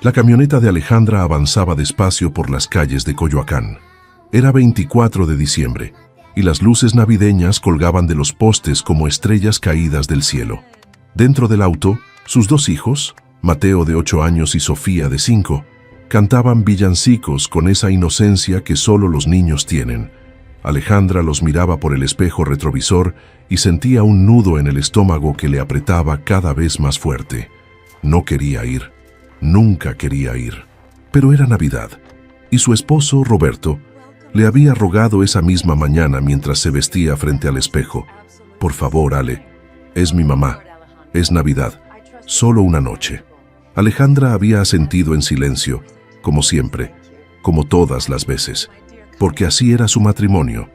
La camioneta de Alejandra avanzaba despacio por las calles de Coyoacán. Era 24 de diciembre, y las luces navideñas colgaban de los postes como estrellas caídas del cielo. Dentro del auto, sus dos hijos, Mateo de 8 años y Sofía de 5, cantaban villancicos con esa inocencia que solo los niños tienen. Alejandra los miraba por el espejo retrovisor y sentía un nudo en el estómago que le apretaba cada vez más fuerte. No quería ir, nunca quería ir. Pero era Navidad, y su esposo, Roberto, le había rogado esa misma mañana mientras se vestía frente al espejo: «Por favor, Ale, es mi mamá, es Navidad, solo una noche». Alejandra había asentido en silencio, como siempre, como todas las veces, porque así era su matrimonio.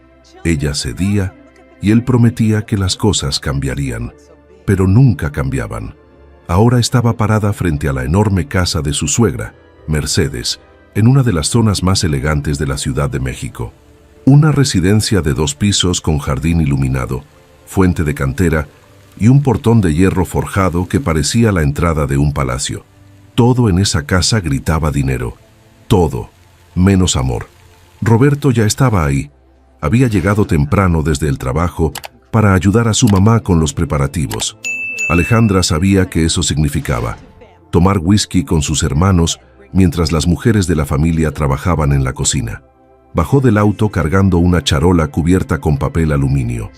Ella cedía y él prometía que las cosas cambiarían, pero nunca cambiaban. Ahora estaba parada frente a la enorme casa de su suegra, Mercedes, en una de las zonas más elegantes de la Ciudad de México. Una residencia de 2 pisos con jardín iluminado, fuente de cantera y un portón de hierro forjado que parecía la entrada de un palacio. Todo en esa casa gritaba dinero, todo, menos amor. Roberto ya estaba ahí. Había llegado temprano desde el trabajo para ayudar a su mamá con los preparativos. Alejandra sabía que eso significaba tomar whisky con sus hermanos mientras las mujeres de la familia trabajaban en la cocina. Bajó del auto cargando una charola cubierta con papel aluminio.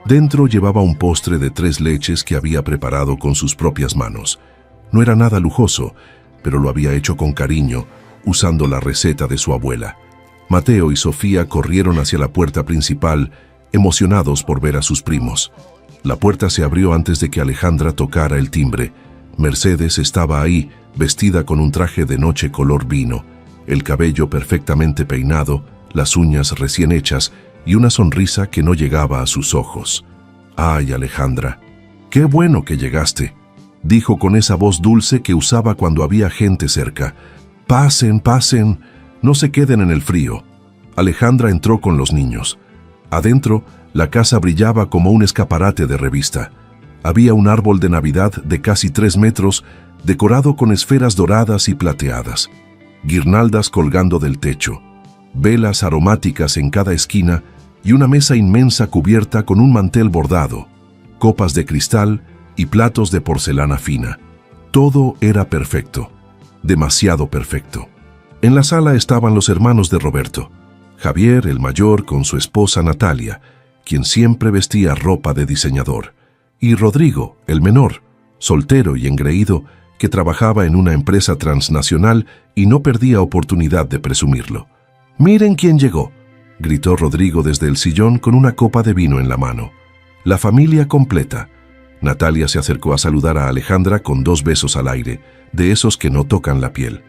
Dentro llevaba un postre de 3 leches que había preparado con sus propias manos. No era nada lujoso, pero lo había hecho con cariño, usando la receta de su abuela. Mateo y Sofía corrieron hacia la puerta principal, emocionados por ver a sus primos. La puerta se abrió antes de que Alejandra tocara el timbre. Mercedes estaba ahí, vestida con un traje de noche color vino, el cabello perfectamente peinado, las uñas recién hechas y una sonrisa que no llegaba a sus ojos. «Ay, Alejandra, qué bueno que llegaste», dijo con esa voz dulce que usaba cuando había gente cerca. «Pasen, pasen, no se queden en el frío». Alejandra entró con los niños. Adentro, la casa brillaba como un escaparate de revista. Había un árbol de Navidad de casi 3 metros, decorado con esferas doradas y plateadas, guirnaldas colgando del techo, velas aromáticas en cada esquina y una mesa inmensa cubierta con un mantel bordado, copas de cristal y platos de porcelana fina. Todo era perfecto, demasiado perfecto. En la sala estaban los hermanos de Roberto, Javier, el mayor, con su esposa Natalia, quien siempre vestía ropa de diseñador, y Rodrigo, el menor, soltero y engreído, que trabajaba en una empresa transnacional y no perdía oportunidad de presumirlo. «Miren quién llegó», gritó Rodrigo desde el sillón con una copa de vino en la mano. «La familia completa». Natalia se acercó a saludar a Alejandra con 2 besos al aire, de esos que no tocan la piel.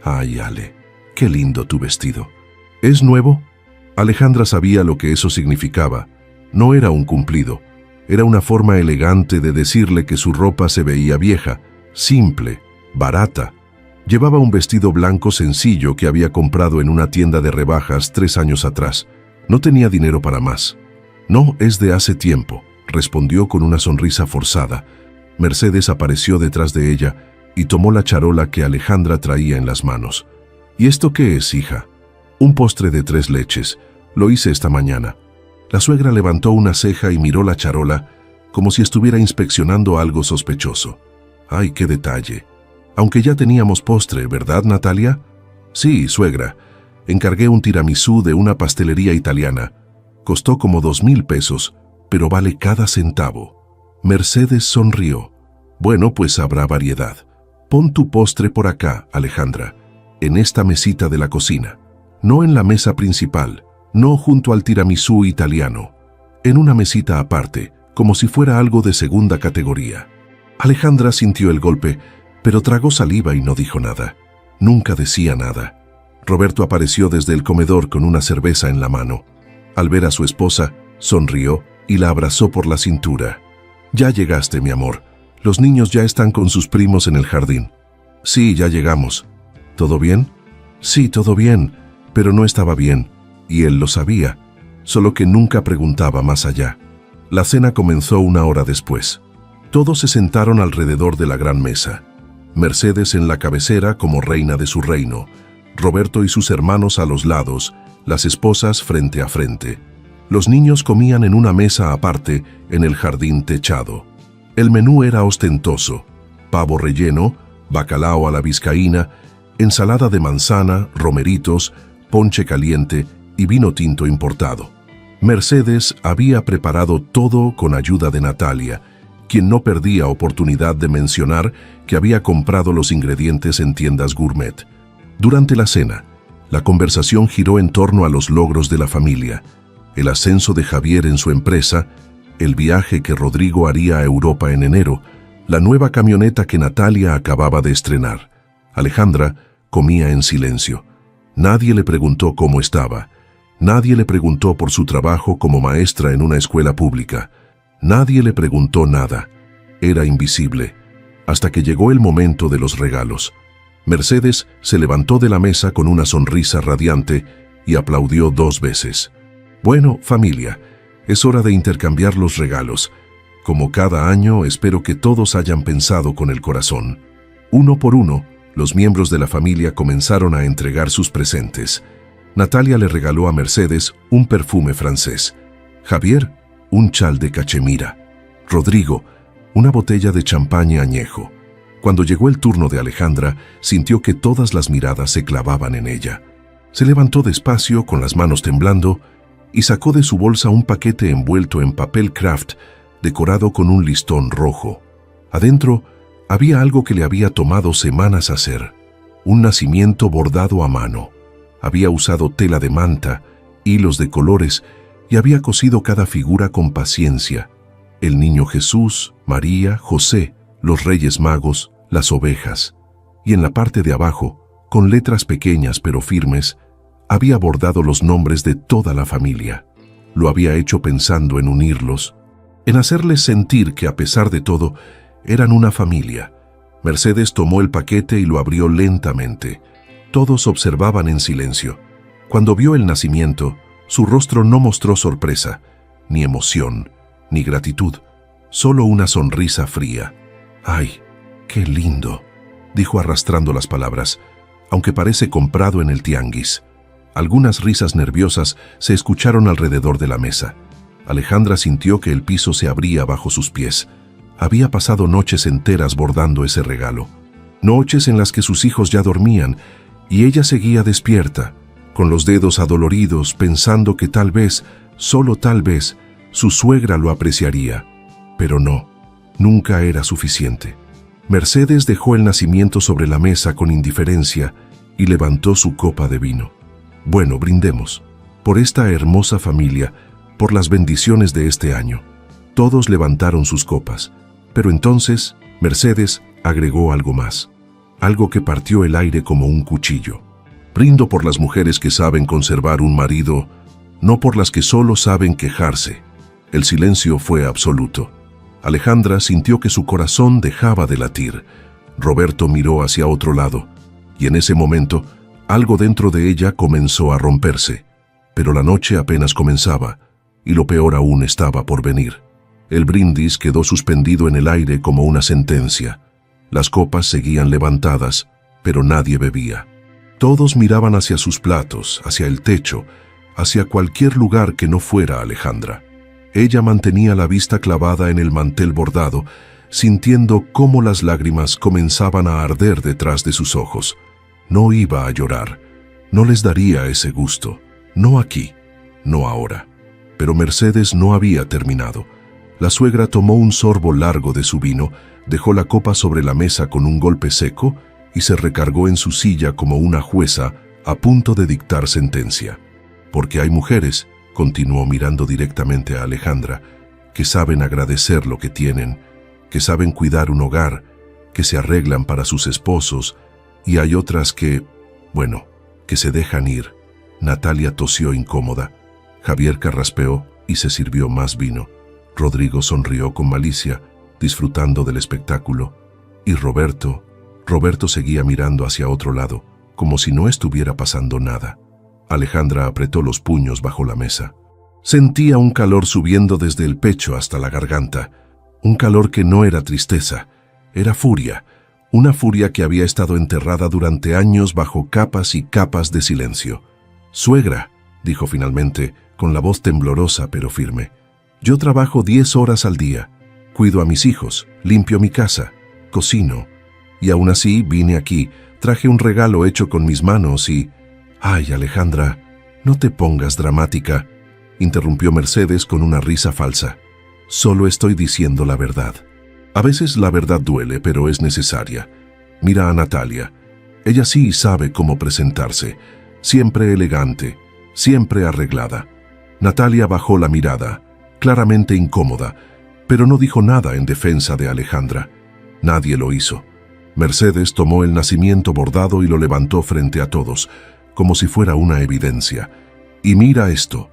«Ay, Ale, qué lindo tu vestido». «¿Es nuevo?» Alejandra sabía lo que eso significaba. No era un cumplido. Era una forma elegante de decirle que su ropa se veía vieja, simple, barata. Llevaba un vestido blanco sencillo que había comprado en una tienda de rebajas 3 años atrás. No tenía dinero para más. «No, es de hace tiempo», respondió con una sonrisa forzada. Mercedes apareció detrás de ella y tomó la charola que Alejandra traía en las manos. «¿Y esto qué es, hija?» «Un postre de 3 leches. Lo hice esta mañana». La suegra levantó una ceja y miró la charola como si estuviera inspeccionando algo sospechoso. «Ay, qué detalle. Aunque ya teníamos postre, ¿verdad, Natalia?» «Sí, suegra. Encargué un tiramisú de una pastelería italiana. Costó como 2,000 pesos, pero vale cada centavo». Mercedes sonrió. «Bueno, pues habrá variedad. Pon tu postre por acá, Alejandra, en esta mesita de la cocina. No en la mesa principal, no junto al tiramisú italiano. En una mesita aparte, como si fuera algo de segunda categoría». Alejandra sintió el golpe, pero tragó saliva y no dijo nada. Nunca decía nada. Roberto apareció desde el comedor con una cerveza en la mano. Al ver a su esposa, sonrió y la abrazó por la cintura. «Ya llegaste, mi amor. Los niños ya están con sus primos en el jardín». «Sí, ya llegamos». «¿Todo bien?» «Sí, todo bien, pero no estaba bien, y él lo sabía, solo que nunca preguntaba más allá». La cena comenzó 1 hora después. Todos se sentaron alrededor de la gran mesa. Mercedes en la cabecera como reina de su reino, Roberto y sus hermanos a los lados, las esposas frente a frente. Los niños comían en una mesa aparte en el jardín techado. El menú era ostentoso: pavo relleno, bacalao a la vizcaína, ensalada de manzana, romeritos, ponche caliente y vino tinto importado. Mercedes había preparado todo con ayuda de Natalia, quien no perdía oportunidad de mencionar que había comprado los ingredientes en tiendas gourmet. Durante la cena, la conversación giró en torno a los logros de la familia, el ascenso de Javier en su empresa, el viaje que Rodrigo haría a Europa en enero, la nueva camioneta que Natalia acababa de estrenar. Alejandra comía en silencio. Nadie le preguntó cómo estaba. Nadie le preguntó por su trabajo como maestra en una escuela pública. Nadie le preguntó nada. Era invisible. Hasta que llegó el momento de los regalos. Mercedes se levantó de la mesa con una sonrisa radiante y aplaudió 2 veces. Bueno, familia, es hora de intercambiar los regalos. Como cada año, espero que todos hayan pensado con el corazón. Uno por uno, los miembros de la familia comenzaron a entregar sus presentes. Natalia le regaló a Mercedes un perfume francés. Javier, un chal de cachemira. Rodrigo, una botella de champaña añejo. Cuando llegó el turno de Alejandra, sintió que todas las miradas se clavaban en ella. Se levantó despacio, con las manos temblando, y sacó de su bolsa un paquete envuelto en papel craft, decorado con un listón rojo. Adentro había algo que le había tomado semanas hacer: un nacimiento bordado a mano. Había usado tela de manta, hilos de colores, y había cosido cada figura con paciencia: el niño Jesús, María, José, los Reyes Magos, las ovejas. Y en la parte de abajo, con letras pequeñas pero firmes, había bordado los nombres de toda la familia. Lo había hecho pensando en unirlos, en hacerles sentir que a pesar de todo, eran una familia. Mercedes tomó el paquete y lo abrió lentamente. Todos observaban en silencio. Cuando vio el nacimiento, su rostro no mostró sorpresa, ni emoción, ni gratitud, solo una sonrisa fría. «¡Ay, qué lindo!», dijo arrastrando las palabras, aunque parece comprado en el tianguis. Algunas risas nerviosas se escucharon alrededor de la mesa. Alejandra sintió que el piso se abría bajo sus pies. Había pasado noches enteras bordando ese regalo. Noches en las que sus hijos ya dormían y ella seguía despierta, con los dedos adoloridos, pensando que tal vez, solo tal vez, su suegra lo apreciaría. Pero no, nunca era suficiente. Mercedes dejó el nacimiento sobre la mesa con indiferencia y levantó su copa de vino. «Bueno, brindemos por esta hermosa familia, por las bendiciones de este año». Todos levantaron sus copas, pero entonces Mercedes agregó algo más, algo que partió el aire como un cuchillo. «Brindo por las mujeres que saben conservar un marido, no por las que solo saben quejarse». El silencio fue absoluto. Alejandra sintió que su corazón dejaba de latir. Roberto miró hacia otro lado, y en ese momento, algo dentro de ella comenzó a romperse. Pero la noche apenas comenzaba, y lo peor aún estaba por venir. El brindis quedó suspendido en el aire como una sentencia. Las copas seguían levantadas, pero nadie bebía. Todos miraban hacia sus platos, hacia el techo, hacia cualquier lugar que no fuera Alejandra. Ella mantenía la vista clavada en el mantel bordado, sintiendo cómo las lágrimas comenzaban a arder detrás de sus ojos. No iba a llorar, no les daría ese gusto, no aquí, no ahora. Pero Mercedes no había terminado. La suegra tomó un sorbo largo de su vino, dejó la copa sobre la mesa con un golpe seco y se recargó en su silla como una jueza a punto de dictar sentencia. «Porque hay mujeres», continuó mirando directamente a Alejandra, «que saben agradecer lo que tienen, que saben cuidar un hogar, que se arreglan para sus esposos, y hay otras que, bueno, que se dejan ir». Natalia tosió incómoda. Javier carraspeó y se sirvió más vino. Rodrigo sonrió con malicia, disfrutando del espectáculo. Y Roberto seguía mirando hacia otro lado, como si no estuviera pasando nada. Alejandra apretó los puños bajo la mesa. Sentía un calor subiendo desde el pecho hasta la garganta, un calor que no era tristeza, era furia, una furia que había estado enterrada durante años bajo capas y capas de silencio. «Suegra», dijo finalmente, con la voz temblorosa pero firme, «yo trabajo 10 horas al día, cuido a mis hijos, limpio mi casa, cocino, y aún así vine aquí, traje un regalo hecho con mis manos y...» «Ay, Alejandra, no te pongas dramática», interrumpió Mercedes con una risa falsa. «Solo estoy diciendo la verdad. A veces la verdad duele, pero es necesaria. Mira a Natalia. Ella sí sabe cómo presentarse, siempre elegante, siempre arreglada». Natalia bajó la mirada, claramente incómoda, pero no dijo nada en defensa de Alejandra. Nadie lo hizo. Mercedes tomó el nacimiento bordado y lo levantó frente a todos, como si fuera una evidencia. «Y mira esto.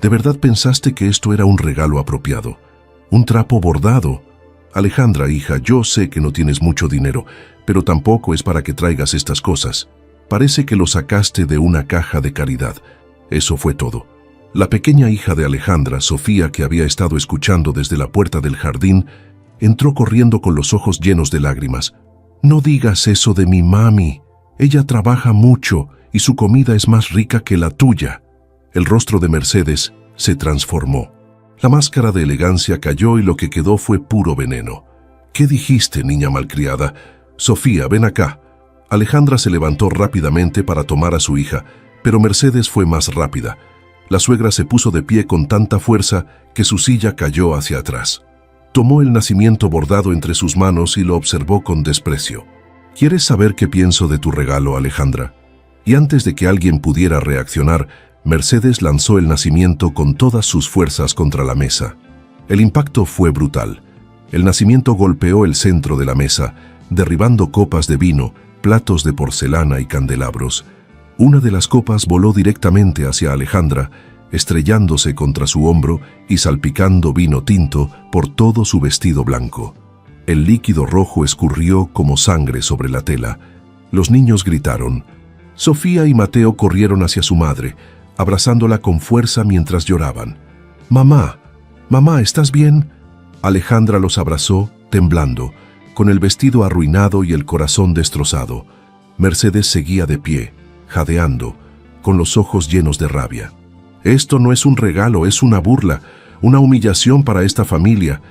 ¿De verdad pensaste que esto era un regalo apropiado? ¿Un trapo bordado? Alejandra, hija, yo sé que no tienes mucho dinero, pero tampoco es para que traigas estas cosas. Parece que lo sacaste de una caja de caridad». Eso fue todo. La pequeña hija de Alejandra, Sofía, que había estado escuchando desde la puerta del jardín, entró corriendo con los ojos llenos de lágrimas. «No digas eso de mi mami. Ella trabaja mucho y su comida es más rica que la tuya». El rostro de Mercedes se transformó. La máscara de elegancia cayó y lo que quedó fue puro veneno. «¿Qué dijiste, niña malcriada? Sofía, ven acá». Alejandra se levantó rápidamente para tomar a su hija, pero Mercedes fue más rápida. La suegra se puso de pie con tanta fuerza que su silla cayó hacia atrás. Tomó el nacimiento bordado entre sus manos y lo observó con desprecio. «¿Quieres saber qué pienso de tu regalo, Alejandra?» Y antes de que alguien pudiera reaccionar, Mercedes lanzó el nacimiento con todas sus fuerzas contra la mesa. El impacto fue brutal. El nacimiento golpeó el centro de la mesa, derribando copas de vino, platos de porcelana y candelabros. Una de las copas voló directamente hacia Alejandra, estrellándose contra su hombro y salpicando vino tinto por todo su vestido blanco. El líquido rojo escurrió como sangre sobre la tela. Los niños gritaron. Sofía y Mateo corrieron hacia su madre, abrazándola con fuerza mientras lloraban. «Mamá, mamá, ¿estás bien?» Alejandra los abrazó, temblando, con el vestido arruinado y el corazón destrozado. Mercedes seguía de pie, jadeando, con los ojos llenos de rabia. «Esto no es un regalo, es una burla, una humillación para esta familia.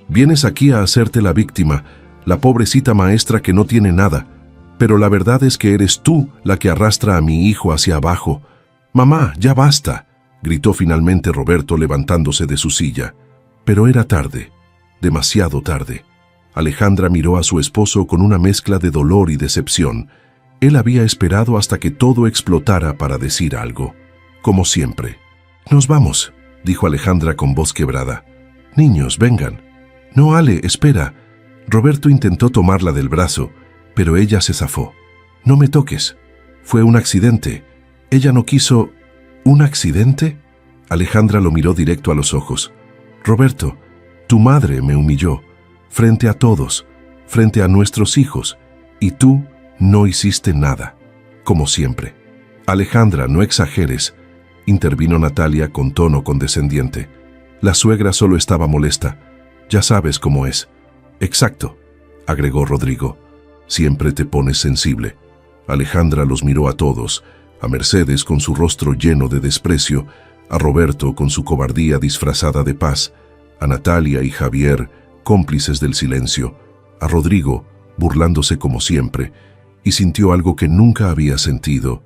Vienes aquí a hacerte la víctima, la pobrecita maestra que no tiene nada. Pero la verdad es que eres tú la que arrastra a mi hijo hacia abajo». «Mamá, ya basta», gritó finalmente Roberto levantándose de su silla. Pero era tarde, demasiado tarde. Alejandra miró a su esposo con una mezcla de dolor y decepción. Él había esperado hasta que todo explotara para decir algo. Como siempre. «Nos vamos», dijo Alejandra con voz quebrada. «Niños, vengan». «No, Ale, espera». Roberto intentó tomarla del brazo, pero ella se zafó. «No me toques. Fue un accidente. Ella no quiso...» «¿Un accidente?» Alejandra lo miró directo a los ojos. «Roberto, tu madre me humilló, frente a todos, frente a nuestros hijos, y tú no hiciste nada, como siempre». «Alejandra, no exageres», intervino Natalia con tono condescendiente. «La suegra solo estaba molesta. Ya sabes cómo es». «Exacto», agregó Rodrigo. «Siempre te pones sensible». Alejandra los miró a todos, a Mercedes con su rostro lleno de desprecio, a Roberto con su cobardía disfrazada de paz, a Natalia y Javier, cómplices del silencio, a Rodrigo, burlándose como siempre, y sintió algo que nunca había sentido: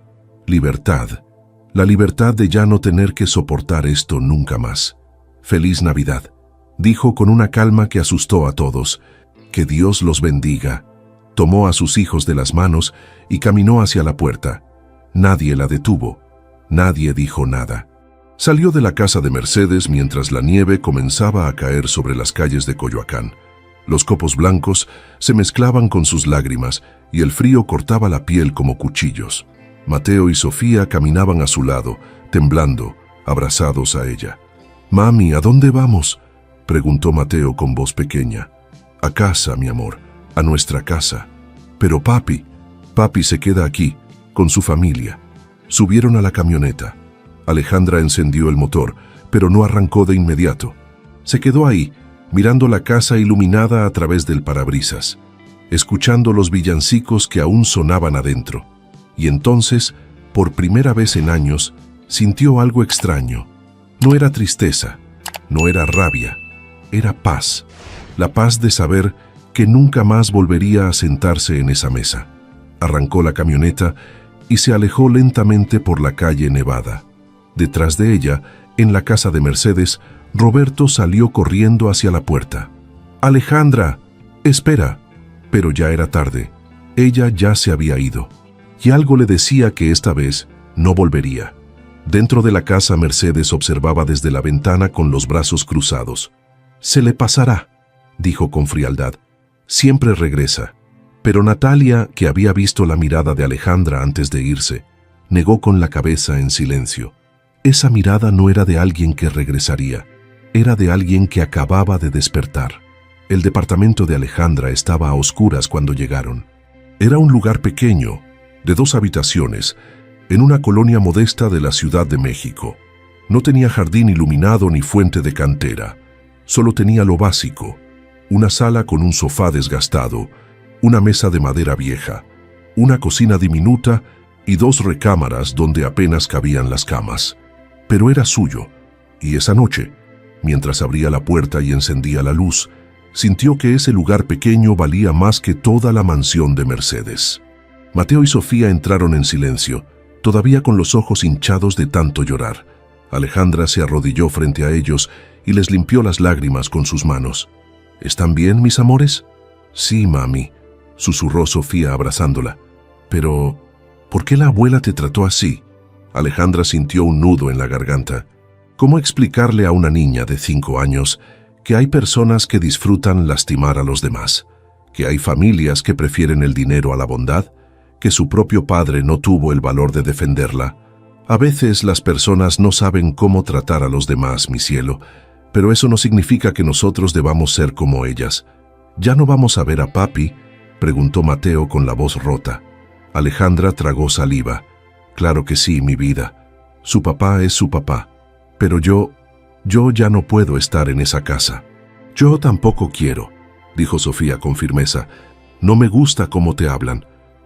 libertad. La libertad de ya no tener que soportar esto nunca más. «Feliz Navidad», dijo con una calma que asustó a todos. «Que Dios los bendiga». Tomó a sus hijos de las manos y caminó hacia la puerta. Nadie la detuvo. Nadie dijo nada. Salió de la casa de Mercedes mientras la nieve comenzaba a caer sobre las calles de Coyoacán. Los copos blancos se mezclaban con sus lágrimas y el frío cortaba la piel como cuchillos. Mateo y Sofía caminaban a su lado, temblando, abrazados a ella. «Mami, ¿a dónde vamos?», preguntó Mateo con voz pequeña. «A casa, mi amor, a nuestra casa». «Pero papi se queda aquí, con su familia». Subieron a la camioneta. Alejandra encendió el motor, pero no arrancó de inmediato. Se quedó ahí, mirando la casa iluminada a través del parabrisas. escuchando los villancicos que aún sonaban adentro. Y entonces, por primera vez en años, sintió algo extraño. No era tristeza, no era rabia, era paz. La paz de saber que nunca más volvería a sentarse en esa mesa. Arrancó la camioneta y se alejó lentamente por la calle nevada. Detrás de ella, en la casa de Mercedes, Roberto salió corriendo hacia la puerta. «Alejandra, espera». Pero ya era tarde. Ella ya se había ido. Y algo le decía que esta vez no volvería. Dentro de la casa, Mercedes observaba desde la ventana con los brazos cruzados. «Se le pasará», dijo con frialdad. «Siempre regresa». Pero Natalia, que había visto la mirada de Alejandra antes de irse, negó con la cabeza en silencio. Esa mirada no era de alguien que regresaría, era de alguien que acababa de despertar. El departamento de Alejandra estaba a oscuras cuando llegaron. Era un lugar pequeño, de 2 habitaciones, en una colonia modesta de la Ciudad de México. No tenía jardín iluminado ni fuente de cantera. Solo tenía lo básico: una sala con un sofá desgastado, una mesa de madera vieja, una cocina diminuta y 2 recámaras donde apenas cabían las camas. Pero era suyo, y esa noche, mientras abría la puerta y encendía la luz, sintió que ese lugar pequeño valía más que toda la mansión de Mercedes. Mateo y Sofía entraron en silencio, todavía con los ojos hinchados de tanto llorar. Alejandra se arrodilló frente a ellos y les limpió las lágrimas con sus manos. «¿Están bien, mis amores?» «Sí, mami», susurró Sofía abrazándola. «Pero, ¿por qué la abuela te trató así?» Alejandra sintió un nudo en la garganta. ¿Cómo explicarle a una niña de 5 años que hay personas que disfrutan lastimar a los demás, que hay familias que prefieren el dinero a la bondad, que su propio padre no tuvo el valor de defenderla? A veces las personas no saben cómo tratar a los demás, mi cielo, pero eso no significa que nosotros debamos ser como ellas. ¿Ya no vamos a ver a papi?, preguntó Mateo con la voz rota. Alejandra tragó saliva. «Claro que sí, mi vida. Su papá es su papá. Pero yo ya no puedo estar en esa casa». «Yo tampoco quiero», dijo Sofía con firmeza. «No me gusta cómo te hablan».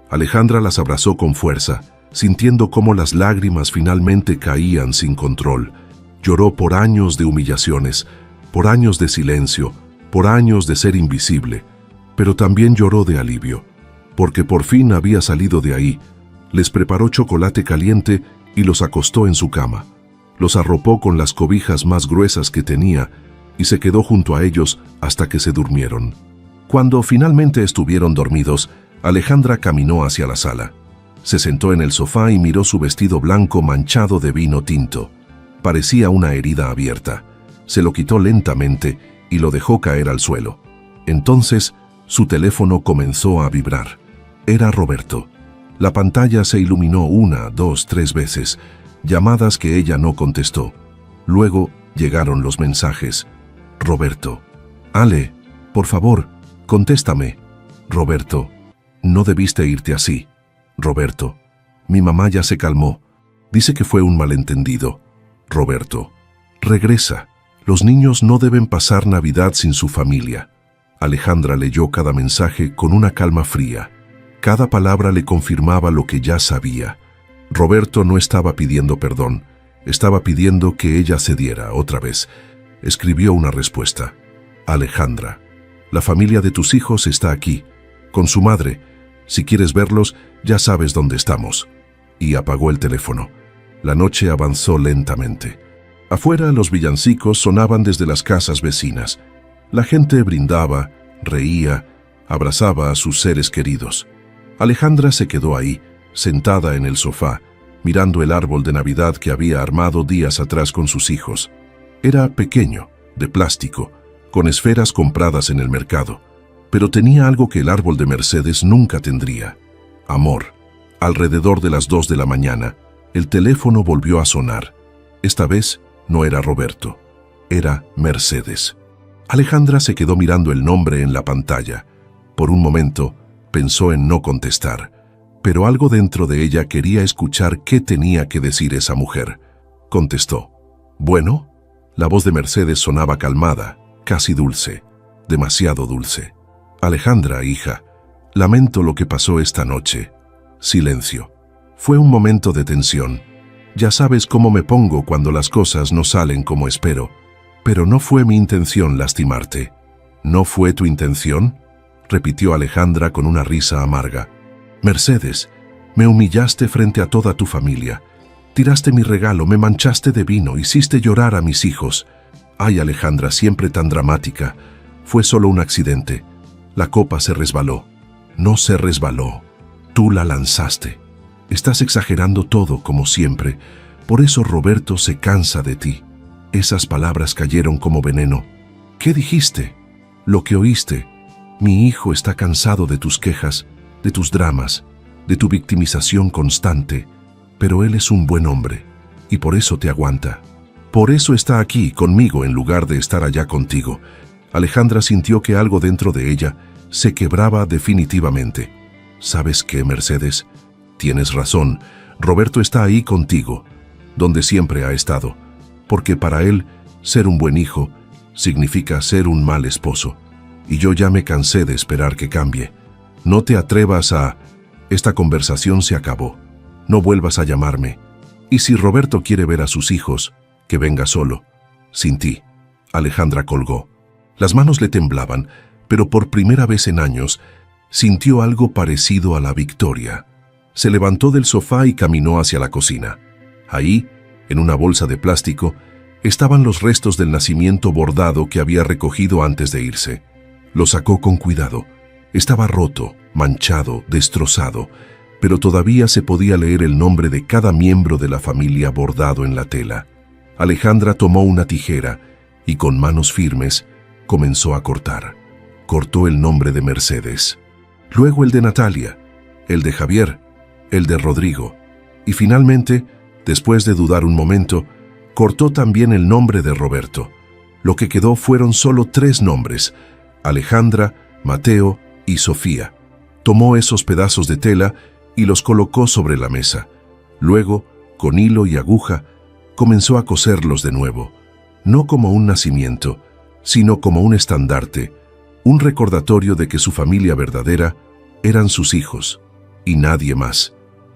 Alejandra las abrazó con fuerza, sintiendo cómo las lágrimas finalmente caían sin control. Lloró por años de humillaciones, por años de silencio, por años de ser invisible. Pero también lloró de alivio, porque por fin había salido de ahí. Les preparó chocolate caliente y los acostó en su cama. Los arropó con las cobijas más gruesas que tenía y se quedó junto a ellos hasta que se durmieron. Cuando finalmente estuvieron dormidos, Alejandra caminó hacia la sala. Se sentó en el sofá y miró su vestido blanco manchado de vino tinto. Parecía una herida abierta. Se lo quitó lentamente y lo dejó caer al suelo. Entonces, su teléfono comenzó a vibrar. Era Roberto. La pantalla se iluminó 1, 2, 3 veces, llamadas que ella no contestó. Luego llegaron los mensajes. «Roberto». «Ale, por favor, contéstame». «Roberto, no debiste irte así». «Roberto, mi mamá ya se calmó. Dice que fue un malentendido». «Roberto, regresa. Los niños no deben pasar Navidad sin su familia». Alejandra leyó cada mensaje con una calma fría. Cada palabra le confirmaba lo que ya sabía. Roberto no estaba pidiendo perdón, estaba pidiendo que ella cediera otra vez. Escribió una respuesta. «Alejandra, la familia de tus hijos está aquí, con su madre. Si quieres verlos, ya sabes dónde estamos». Y apagó el teléfono. La noche avanzó lentamente. Afuera, los villancicos sonaban desde las casas vecinas. La gente brindaba, reía, abrazaba a sus seres queridos. Alejandra se quedó ahí, sentada en el sofá, mirando el árbol de Navidad que había armado días atrás con sus hijos. Era pequeño, de plástico, con esferas compradas en el mercado, pero tenía algo que el árbol de Mercedes nunca tendría: amor. Alrededor de las 2 de la mañana, el teléfono volvió a sonar. Esta vez no era Roberto, era Mercedes. Alejandra se quedó mirando el nombre en la pantalla. Por un momento, pensó en no contestar, pero algo dentro de ella quería escuchar qué tenía que decir esa mujer. Contestó. «Bueno». La voz de Mercedes sonaba calmada, casi dulce, demasiado dulce. «Alejandra, hija, Lamento lo que pasó esta noche. Silencio. Fue un momento de tensión. Ya sabes cómo me pongo cuando las cosas no salen como espero. Pero no fue mi intención lastimarte. ¿No fue tu intención?, repitió Alejandra con una risa amarga. Mercedes, me humillaste frente a toda tu familia. Tiraste mi regalo, me manchaste de vino, hiciste llorar a mis hijos. Ay, Alejandra, siempre tan dramática. Fue solo un accidente. La copa se resbaló. No se resbaló. Tú la lanzaste. Estás exagerando todo, como siempre. Por eso Roberto se cansa de ti. Esas palabras cayeron como veneno. ¿Qué dijiste? Lo que oíste. Mi hijo está cansado de tus quejas, de tus dramas, de tu victimización constante. Pero él es un buen hombre, y por eso te aguanta. Por eso está aquí, conmigo, en lugar de estar allá contigo. Alejandra sintió que algo dentro de ella se quebraba definitivamente. ¿Sabes qué, Mercedes? Tienes razón. Roberto está ahí contigo, donde siempre ha estado. Porque para él, ser un buen hijo significa ser un mal esposo. Y yo ya me cansé de esperar que cambie. No te atrevas a... Esta conversación se acabó. No vuelvas a llamarme. Y si Roberto quiere ver a sus hijos, que venga solo. Sin ti. Alejandra colgó. Las manos le temblaban, pero por primera vez en años sintió algo parecido a la victoria. Se levantó del sofá y caminó hacia la cocina. Ahí, en una bolsa de plástico, estaban los restos del nacimiento bordado que había recogido antes de irse. Lo sacó con cuidado. Estaba roto, manchado, destrozado, pero todavía se podía leer el nombre de cada miembro de la familia bordado en la tela. Alejandra tomó una tijera y con manos firmes comenzó a cortar. Cortó el nombre de Mercedes, luego el de Natalia, el de Javier, el de Rodrigo, y finalmente, después de dudar un momento, cortó también el nombre de Roberto. Lo que quedó fueron solo 3 nombres: Alejandra, Mateo y Sofía. Tomó esos pedazos de tela y los colocó sobre la mesa. Luego, con hilo y aguja, comenzó a coserlos de nuevo, no como un nacimiento, sino como un estandarte, un recordatorio de que su familia verdadera eran sus hijos, y nadie más.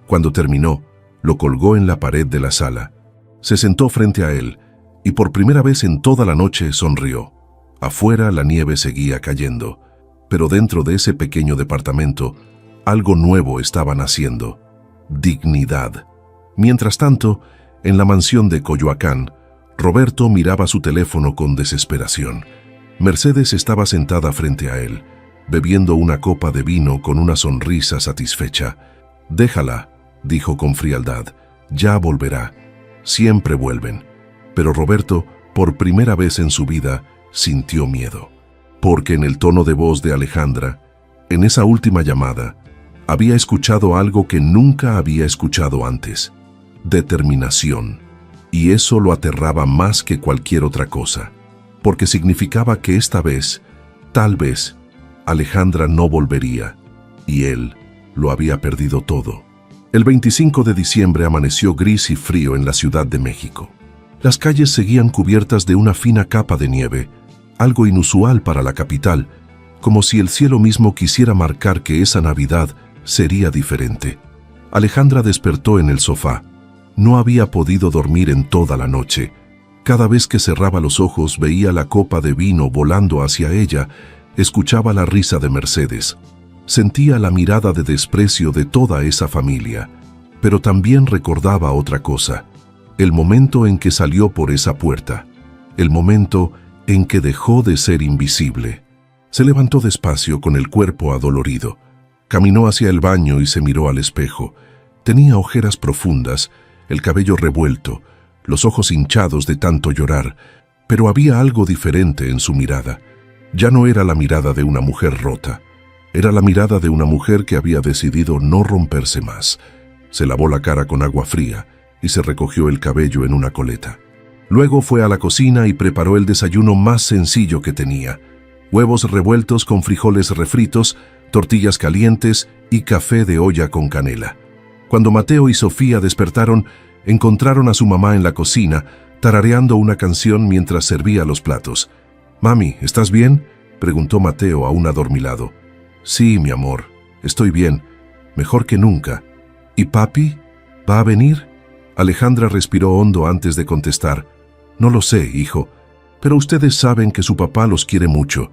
Cuando terminó, lo colgó en la pared de la sala. Se sentó frente a él, y por primera vez en toda la noche sonrió. Afuera la nieve seguía cayendo, pero dentro de ese pequeño departamento, algo nuevo estaba naciendo: dignidad. Mientras tanto, en la mansión de Coyoacán, Roberto miraba su teléfono con desesperación. Mercedes estaba sentada frente a él, bebiendo una copa de vino con una sonrisa satisfecha. «Déjala», dijo con frialdad, «ya volverá. Siempre vuelven». Pero Roberto, por primera vez en su vida, sintió miedo. Porque en el tono de voz de Alejandra, en esa última llamada, había escuchado algo que nunca había escuchado antes: determinación. Y eso lo aterraba más que cualquier otra cosa, porque significaba que esta vez, tal vez, Alejandra no volvería, y él lo había perdido todo. El 25 de diciembre amaneció gris y frío en la Ciudad de México. Las calles seguían cubiertas de una fina capa de nieve, algo inusual para la capital, como si el cielo mismo quisiera marcar que esa Navidad sería diferente. Alejandra despertó en el sofá. No había podido dormir en toda la noche. Cada vez que cerraba los ojos veía la copa de vino volando hacia ella, escuchaba la risa de Mercedes. Sentía la mirada de desprecio de toda esa familia, pero también recordaba otra cosa: el momento en que salió por esa puerta, el momento en que dejó de ser invisible. Se levantó despacio con el cuerpo adolorido. Caminó hacia el baño y se miró al espejo. Tenía ojeras profundas, el cabello revuelto, los ojos hinchados de tanto llorar, pero había algo diferente en su mirada. Ya no era la mirada de una mujer rota, era la mirada de una mujer que había decidido no romperse más. Se lavó la cara con agua fría y se recogió el cabello en una coleta. Luego fue a la cocina y preparó el desayuno más sencillo que tenía: huevos revueltos con frijoles refritos, tortillas calientes y café de olla con canela. Cuando Mateo y Sofía despertaron, encontraron a su mamá en la cocina, tarareando una canción mientras servía los platos. «Mami, ¿estás bien?», preguntó Mateo aún adormilado. «Sí, mi amor», Estoy bien, mejor que nunca. ¿Y papi? ¿Va a venir? Alejandra respiró hondo antes de contestar. No lo sé, hijo, pero ustedes saben que su papá los quiere mucho,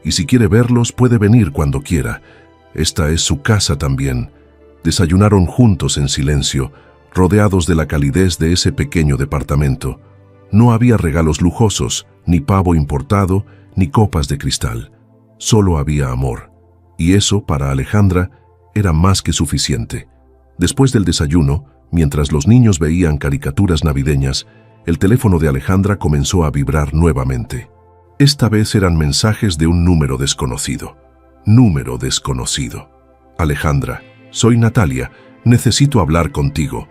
y si quiere verlos puede venir cuando quiera. Esta es su casa también. Desayunaron juntos en silencio, rodeados de la calidez de ese pequeño departamento. No había regalos lujosos, ni pavo importado, ni copas de cristal. Solo había amor. Y eso, para Alejandra, era más que suficiente. Después del desayuno, mientras los niños veían caricaturas navideñas, el teléfono de Alejandra comenzó a vibrar nuevamente. Esta vez eran mensajes de un número desconocido. Número desconocido. Alejandra, soy Natalia, necesito hablar contigo.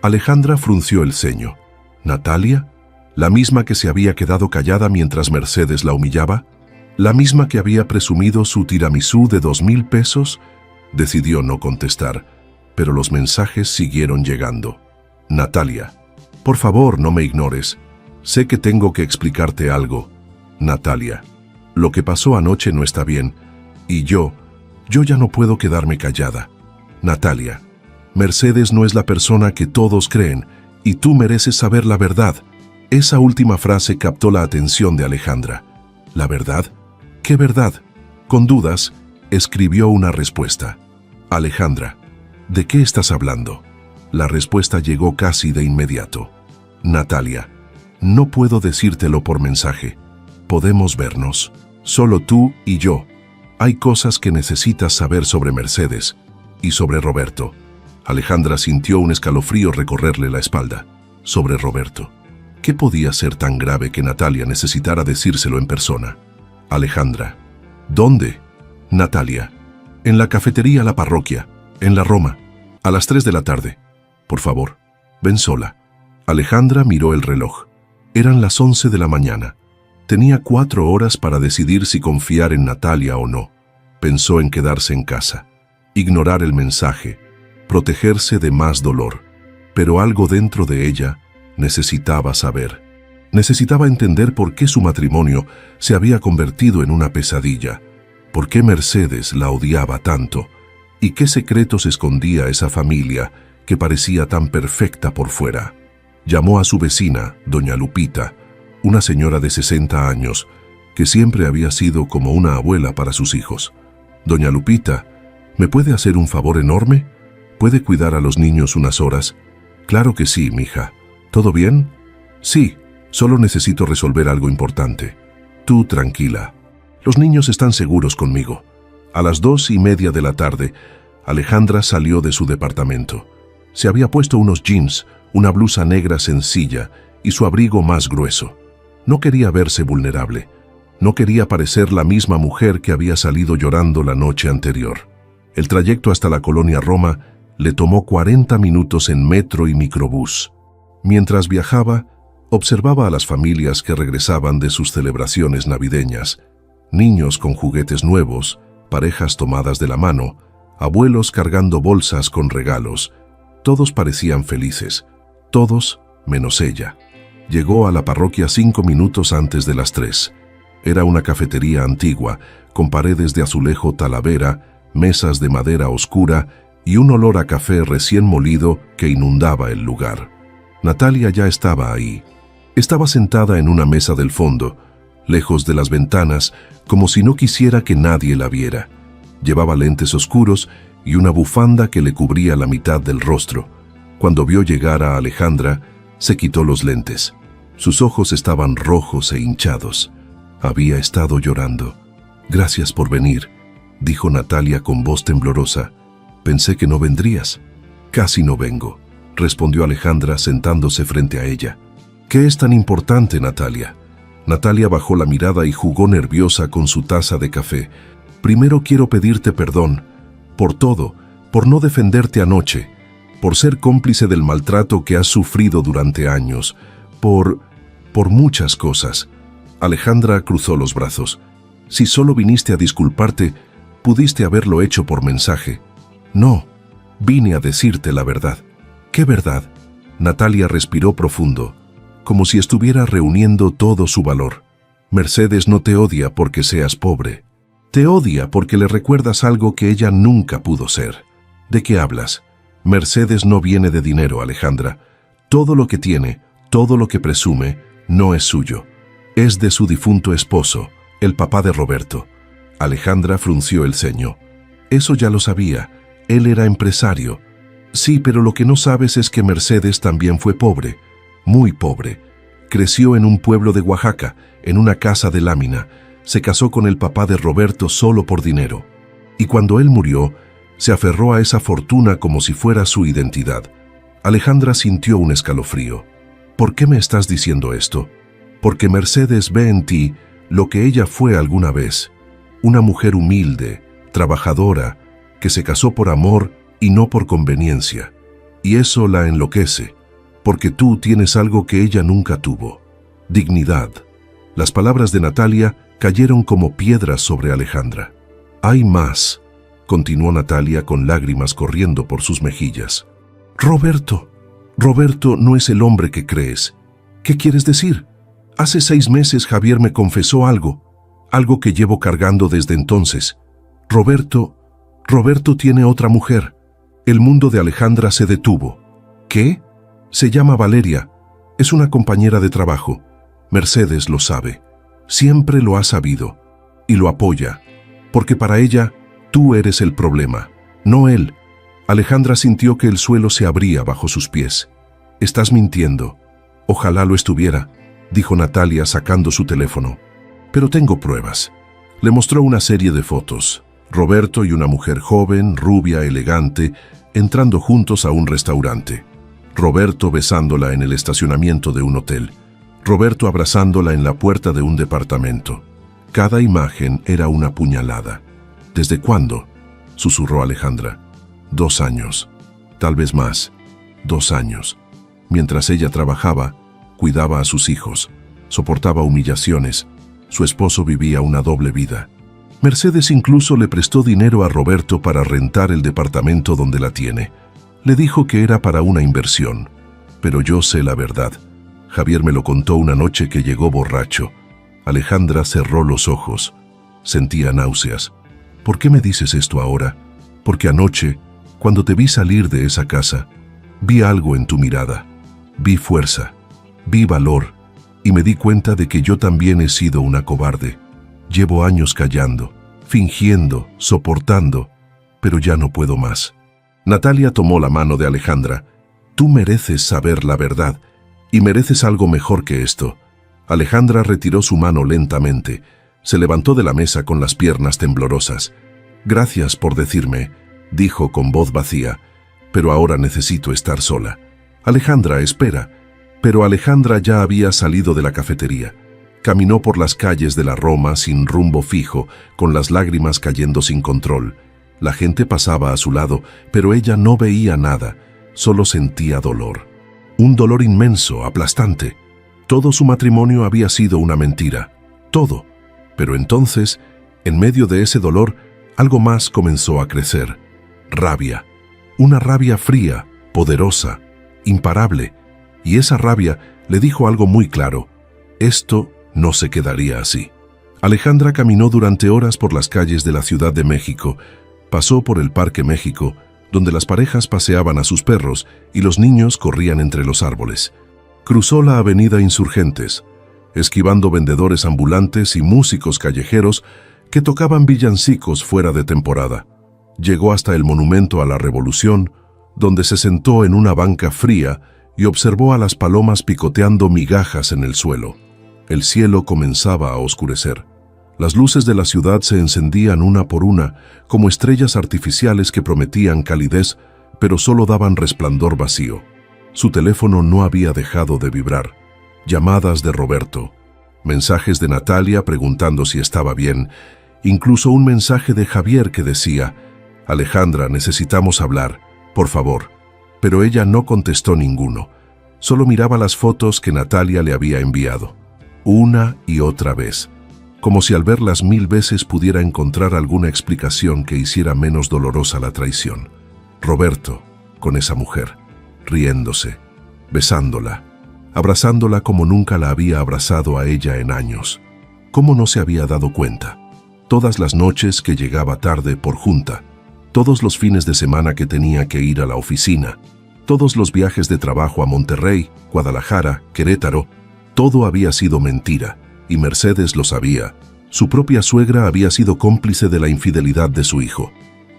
Alejandra frunció el ceño. ¿Natalia? ¿La misma que se había quedado callada mientras Mercedes la humillaba? ¿La misma que había presumido su tiramisú de 2,000 pesos? Decidió no contestar, pero los mensajes siguieron llegando. Natalia, por favor, no me ignores. Sé que tengo que explicarte algo. Natalia, lo que pasó anoche no está bien, y yo ya no puedo quedarme callada. Natalia, Mercedes no es la persona que todos creen, y tú mereces saber la verdad. Esa última frase captó la atención de Alejandra. ¿La verdad? ¿Qué verdad? Con dudas, escribió una respuesta. Alejandra, ¿de qué estás hablando? La respuesta llegó casi de inmediato. Natalia, no puedo decírtelo por mensaje. Podemos vernos, solo tú y yo. Hay cosas que necesitas saber sobre Mercedes y sobre Roberto. Alejandra sintió un escalofrío recorrerle la espalda. Sobre Roberto. ¿Qué podía ser tan grave que Natalia necesitara decírselo en persona? Alejandra. ¿Dónde? Natalia. En la cafetería La Parroquia, en la Roma, a las 3 de la tarde. Por favor, ven sola. Alejandra miró el reloj. Eran las 11 de la mañana. Tenía 4 horas para decidir si confiar en Natalia o no. Pensó en quedarse en casa, ignorar el mensaje, protegerse de más dolor. Pero algo dentro de ella necesitaba saber. Necesitaba entender por qué su matrimonio se había convertido en una pesadilla, por qué Mercedes la odiaba tanto y qué secretos escondía esa familia que parecía tan perfecta por fuera. Llamó a su vecina, doña Lupita, una señora de 60 años, que siempre había sido como una abuela para sus hijos. Doña Lupita, ¿me puede hacer un favor enorme? ¿Puede cuidar a los niños unas horas? Claro que sí, mija. ¿Todo bien? Sí, solo necesito resolver algo importante. Tú tranquila. Los niños están seguros conmigo. A las 2:30 de la tarde, Alejandra salió de su departamento. Se había puesto unos jeans, una blusa negra sencilla y su abrigo más grueso. No quería verse vulnerable. No quería parecer la misma mujer que había salido llorando la noche anterior. El trayecto hasta la colonia Roma le tomó 40 minutos en metro y microbús. Mientras viajaba, observaba a las familias que regresaban de sus celebraciones navideñas. Niños con juguetes nuevos, parejas tomadas de la mano, abuelos cargando bolsas con regalos. Todos parecían felices, todos menos ella. Llegó a la parroquia 5 minutos antes de las 3. Era una cafetería antigua, con paredes de azulejo talavera, mesas de madera oscura y un olor a café recién molido que inundaba el lugar. Natalia ya estaba ahí. Estaba sentada en una mesa del fondo, lejos de las ventanas, como si no quisiera que nadie la viera. Llevaba lentes oscuros y una bufanda que le cubría la mitad del rostro. Cuando vio llegar a Alejandra, se quitó los lentes. Sus ojos estaban rojos e hinchados. Había estado llorando. «Gracias por venir», dijo Natalia con voz temblorosa. «Pensé que no vendrías». «Casi no vengo», respondió Alejandra sentándose frente a ella. «¿Qué es tan importante, Natalia?» Natalia bajó la mirada y jugó nerviosa con su taza de café. «Primero quiero pedirte perdón. Por todo, por no defenderte anoche, por ser cómplice del maltrato que has sufrido durante años, por muchas cosas». Alejandra cruzó los brazos. «Si solo viniste a disculparte, pudiste haberlo hecho por mensaje». «No, vine a decirte la verdad». «¿Qué verdad?» Natalia respiró profundo, como si estuviera reuniendo todo su valor. «Mercedes no te odia porque seas pobre. Te odia porque le recuerdas algo que ella nunca pudo ser. ¿De qué hablas? Mercedes no viene de dinero, Alejandra. Todo lo que tiene, todo lo que presume, no es suyo. Es de su difunto esposo, el papá de Roberto. Alejandra frunció el ceño. Eso ya lo sabía. Él era empresario. Sí, pero lo que no sabes es que Mercedes también fue pobre, muy pobre. Creció en un pueblo de Oaxaca, en una casa de lámina. Se casó con el papá de Roberto solo por dinero. Y cuando él murió, se aferró a esa fortuna como si fuera su identidad. Alejandra sintió un escalofrío. ¿Por qué me estás diciendo esto? Porque Mercedes ve en ti lo que ella fue alguna vez. Una mujer humilde, trabajadora, que se casó por amor y no por conveniencia. Y eso la enloquece, porque tú tienes algo que ella nunca tuvo: dignidad. Las palabras de Natalia cayeron como piedras sobre Alejandra. «Hay más», continuó Natalia con lágrimas corriendo por sus mejillas. Roberto no es el hombre que crees. ¿Qué quieres decir? Hace 6 meses Javier me confesó algo que llevo cargando desde entonces. Roberto tiene otra mujer. El mundo de Alejandra se detuvo. ¿Qué? Se llama Valeria. Es una compañera de trabajo. Mercedes lo sabe. Siempre lo ha sabido. Y lo apoya. Porque para ella, tú eres el problema, no él. Alejandra sintió que el suelo se abría bajo sus pies. «Estás mintiendo». «Ojalá lo estuviera», dijo Natalia sacando su teléfono. «Pero tengo pruebas». Le mostró una serie de fotos. Roberto y una mujer joven, rubia, elegante, entrando juntos a un restaurante. Roberto besándola en el estacionamiento de un hotel. Roberto abrazándola en la puerta de un departamento. Cada imagen era una puñalada. «¿Desde cuándo?», susurró Alejandra. 2 años, tal vez más. 2 años. Mientras ella trabajaba, cuidaba a sus hijos, soportaba humillaciones. Su esposo vivía una doble vida. Mercedes incluso le prestó dinero a Roberto para rentar el departamento donde la tiene. Le dijo que era para una inversión. Pero yo sé la verdad. Javier me lo contó una noche que llegó borracho. Alejandra cerró los ojos. Sentía náuseas. «¿Por qué me dices esto ahora?» «Porque anoche, cuando te vi salir de esa casa, vi algo en tu mirada. Vi fuerza, vi valor, y me di cuenta de que yo también he sido una cobarde. Llevo años callando, fingiendo, soportando, pero ya no puedo más». Natalia tomó la mano de Alejandra. «Tú mereces saber la verdad, y mereces algo mejor que esto». Alejandra retiró su mano lentamente. Se levantó de la mesa con las piernas temblorosas. «Gracias por decirme», dijo con voz vacía, «pero ahora necesito estar sola». «Alejandra, espera». Pero Alejandra ya había salido de la cafetería. Caminó por las calles de la Roma sin rumbo fijo, con las lágrimas cayendo sin control. La gente pasaba a su lado, pero ella no veía nada, solo sentía dolor. Un dolor inmenso, aplastante. Todo su matrimonio había sido una mentira. Todo. Pero entonces, en medio de ese dolor, algo más comenzó a crecer. Rabia. Una rabia fría, poderosa, imparable. Y esa rabia le dijo algo muy claro: esto no se quedaría así. Alejandra caminó durante horas por las calles de la Ciudad de México. Pasó por el Parque México, donde las parejas paseaban a sus perros y los niños corrían entre los árboles. Cruzó la avenida Insurgentes, esquivando vendedores ambulantes y músicos callejeros que tocaban villancicos fuera de temporada. Llegó hasta el Monumento a la Revolución, donde se sentó en una banca fría y observó a las palomas picoteando migajas en el suelo. El cielo comenzaba a oscurecer. Las luces de la ciudad se encendían una por una, como estrellas artificiales que prometían calidez, pero solo daban resplandor vacío. Su teléfono no había dejado de vibrar. Llamadas de Roberto, mensajes de Natalia preguntando si estaba bien, incluso un mensaje de Javier que decía: «Alejandra, necesitamos hablar, por favor». Pero ella no contestó ninguno. Solo miraba las fotos que Natalia le había enviado, una y otra vez, como si al verlas 1000 veces pudiera encontrar alguna explicación que hiciera menos dolorosa la traición. Roberto, con esa mujer, riéndose, besándola, abrazándola como nunca la había abrazado a ella en años. ¿Cómo no se había dado cuenta? todas las noches que llegaba tarde por junta, todos los fines de semana que tenía que ir a la oficina, todos los viajes de trabajo a Monterrey, Guadalajara, Querétaro, todo había sido mentira, y Mercedes lo sabía. Su propia suegra había sido cómplice de la infidelidad de su hijo.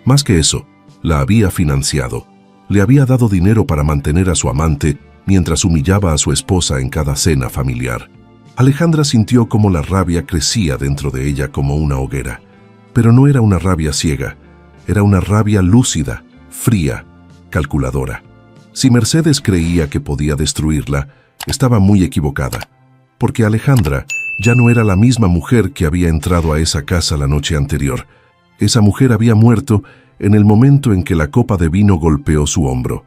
Más que eso, la había financiado. Le había dado dinero para mantener a su amante mientras humillaba a su esposa en cada cena familiar. Alejandra sintió cómo la rabia crecía dentro de ella como una hoguera. Pero no era una rabia ciega, era una rabia lúcida, fría, calculadora. Si Mercedes creía que podía destruirla, estaba muy equivocada, porque Alejandra ya no era la misma mujer que había entrado a esa casa la noche anterior. Esa mujer había muerto en el momento en que la copa de vino golpeó su hombro.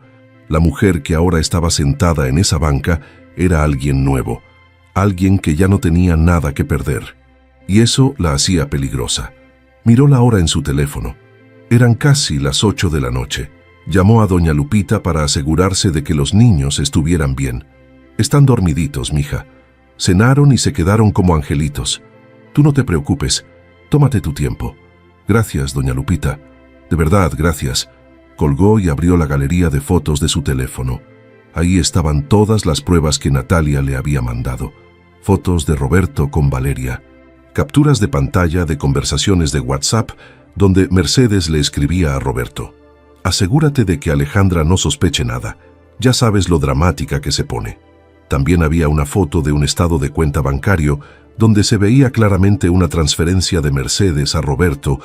La mujer que ahora estaba sentada en esa banca era alguien nuevo, alguien que ya no tenía nada que perder. Y eso la hacía peligrosa. Miró la hora en su teléfono. Eran casi las 8 de la noche. Llamó a doña Lupita para asegurarse de que los niños estuvieran bien. «Están dormiditos, mija. Cenaron y se quedaron como angelitos. Tú no te preocupes. Tómate tu tiempo». «Gracias, doña Lupita. De verdad, gracias». Colgó y abrió la galería de fotos de su teléfono. Ahí estaban todas las pruebas que Natalia le había mandado. Fotos de Roberto con Valeria. Capturas de pantalla de conversaciones de WhatsApp donde Mercedes le escribía a Roberto: «Asegúrate de que Alejandra no sospeche nada. Ya sabes lo dramática que se pone». También había una foto de un estado de cuenta bancario donde se veía claramente una transferencia de Mercedes a Roberto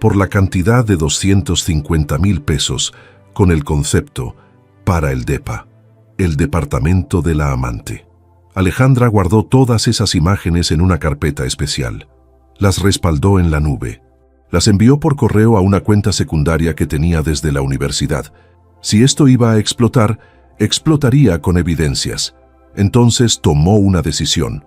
por la cantidad de 250,000 pesos con el concepto «para el DEPA», el departamento de la amante. Alejandra guardó todas esas imágenes en una carpeta especial. Las respaldó en la nube. Las envió por correo a una cuenta secundaria que tenía desde la universidad. Si esto iba a explotar, explotaría con evidencias. Entonces tomó una decisión.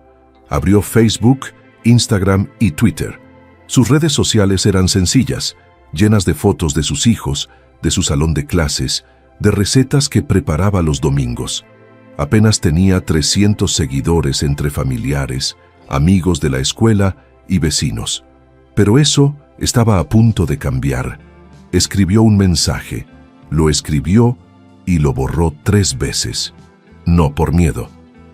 Abrió Facebook, Instagram y Twitter. Sus redes sociales eran sencillas, llenas de fotos de sus hijos, de su salón de clases, de recetas que preparaba los domingos. Apenas tenía 300 seguidores entre familiares, amigos de la escuela y vecinos. Pero eso estaba a punto de cambiar. Escribió un mensaje, lo escribió y lo borró 3 veces. No por miedo,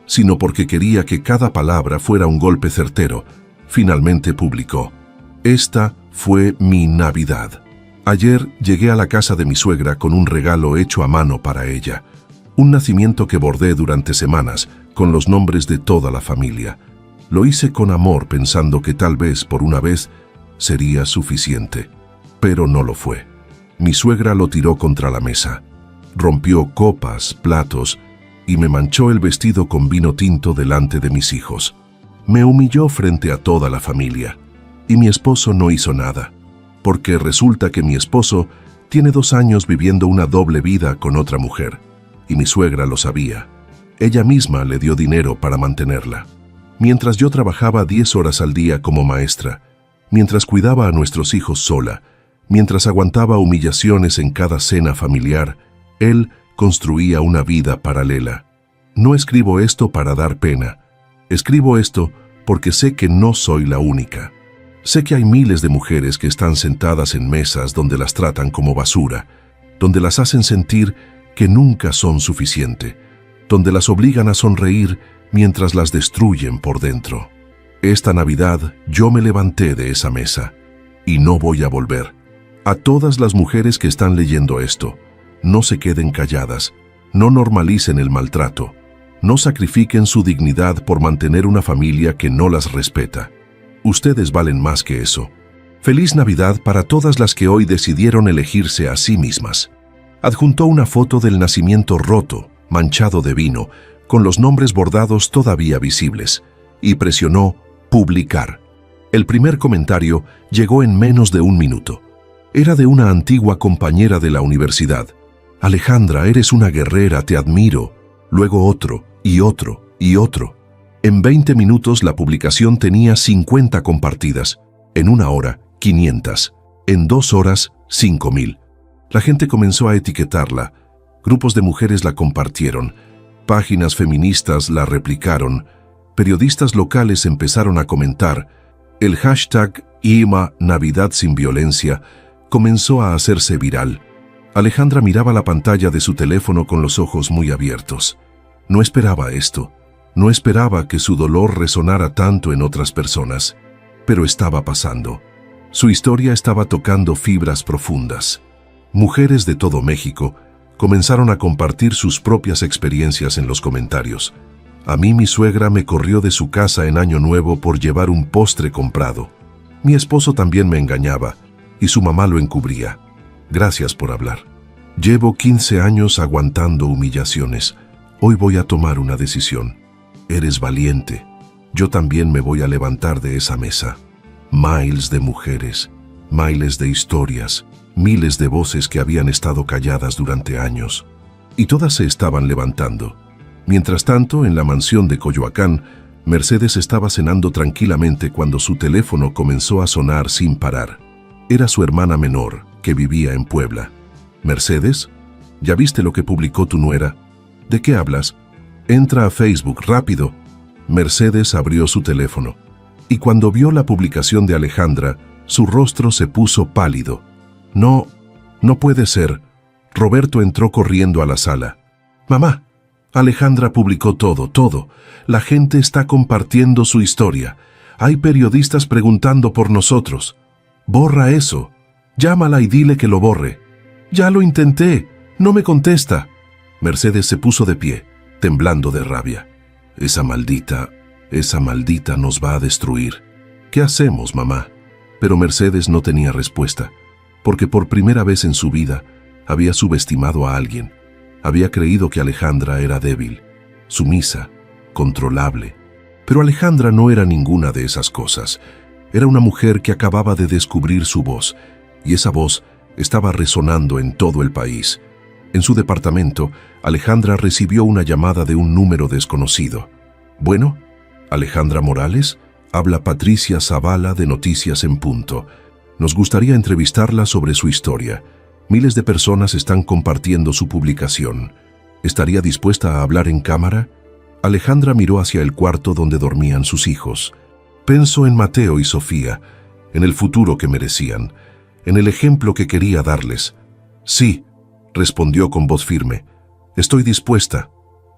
sino porque quería que cada palabra fuera un golpe certero. Finalmente publicó: «Esta fue mi Navidad. Ayer llegué a la casa de mi suegra con un regalo hecho a mano para ella. Un nacimiento que bordé durante semanas con los nombres de toda la familia. Lo hice con amor pensando que tal vez por una vez sería suficiente. Pero no lo fue. Mi suegra lo tiró contra la mesa. Rompió copas, platos y me manchó el vestido con vino tinto delante de mis hijos. Me humilló frente a toda la familia. Y mi esposo no hizo nada, porque resulta que mi esposo tiene 2 años viviendo una doble vida con otra mujer, y mi suegra lo sabía. Ella misma le dio dinero para mantenerla. Mientras yo trabajaba 10 horas al día como maestra, mientras cuidaba a nuestros hijos sola, mientras aguantaba humillaciones en cada cena familiar, él construía una vida paralela. No escribo esto para dar pena. Escribo esto porque sé que no soy la única. Sé que hay miles de mujeres que están sentadas en mesas donde las tratan como basura, donde las hacen sentir que nunca son suficiente, donde las obligan a sonreír mientras las destruyen por dentro. Esta Navidad yo me levanté de esa mesa y no voy a volver. A todas las mujeres que están leyendo esto, no se queden calladas, no normalicen el maltrato, no sacrifiquen su dignidad por mantener una familia que no las respeta. Ustedes valen más que eso. Feliz Navidad para todas las que hoy decidieron elegirse a sí mismas». Adjuntó una foto del nacimiento roto, manchado de vino, con los nombres bordados todavía visibles, y presionó «Publicar». El primer comentario llegó en menos de 1 minuto. Era de una antigua compañera de la universidad. «Alejandra, eres una guerrera, te admiro». Luego otro, y otro, y otro. En 20 minutos la publicación tenía 50 compartidas. En 1 hora, 500. En 2 horas, 5,000. La gente comenzó a etiquetarla. Grupos de mujeres la compartieron. Páginas feministas la replicaron. Periodistas locales empezaron a comentar. El hashtag IMA Navidad sin violencia comenzó a hacerse viral. Alejandra miraba la pantalla de su teléfono con los ojos muy abiertos. No esperaba esto. No esperaba que su dolor resonara tanto en otras personas. Pero estaba pasando. Su historia estaba tocando fibras profundas. Mujeres de todo México comenzaron a compartir sus propias experiencias en los comentarios. A mí mi suegra me corrió de su casa en Año Nuevo por llevar un postre comprado. Mi esposo también me engañaba y su mamá lo encubría. Gracias por hablar. Llevo 15 años aguantando humillaciones. Hoy voy a tomar una decisión. Eres valiente. Yo también me voy a levantar de esa mesa. Miles de mujeres, miles de historias, miles de voces que habían estado calladas durante años. Y todas se estaban levantando. Mientras tanto, en la mansión de Coyoacán, Mercedes estaba cenando tranquilamente cuando su teléfono comenzó a sonar sin parar. Era su hermana menor, que vivía en Puebla. «Mercedes, ¿ya viste lo que publicó tu nuera? ¿De qué hablas? Entra a Facebook, rápido». Mercedes abrió su teléfono, y cuando vio la publicación de Alejandra, su rostro se puso pálido. «No, no puede ser». Roberto entró corriendo a la sala. «Mamá, Alejandra publicó todo. La gente está compartiendo su historia. Hay periodistas preguntando por nosotros. Borra eso. Llámala y dile que lo borre». «Ya lo intenté. No me contesta». Mercedes se puso de pie, temblando de rabia. Esa maldita nos va a destruir. ¿Qué hacemos, mamá?» Pero Mercedes no tenía respuesta, porque por primera vez en su vida había subestimado a alguien. Había creído que Alejandra era débil, sumisa, controlable. Pero Alejandra no era ninguna de esas cosas. Era una mujer que acababa de descubrir su voz, y esa voz estaba resonando en todo el país. En su departamento, Alejandra recibió una llamada de un número desconocido. «Bueno, Alejandra Morales, habla Patricia Zavala de Noticias en Punto. Nos gustaría entrevistarla sobre su historia. Miles de personas están compartiendo su publicación. ¿Estaría dispuesta a hablar en cámara?» Alejandra miró hacia el cuarto donde dormían sus hijos. Pensó en Mateo y Sofía, en el futuro que merecían, en el ejemplo que quería darles. «Sí», respondió con voz firme. «Estoy dispuesta».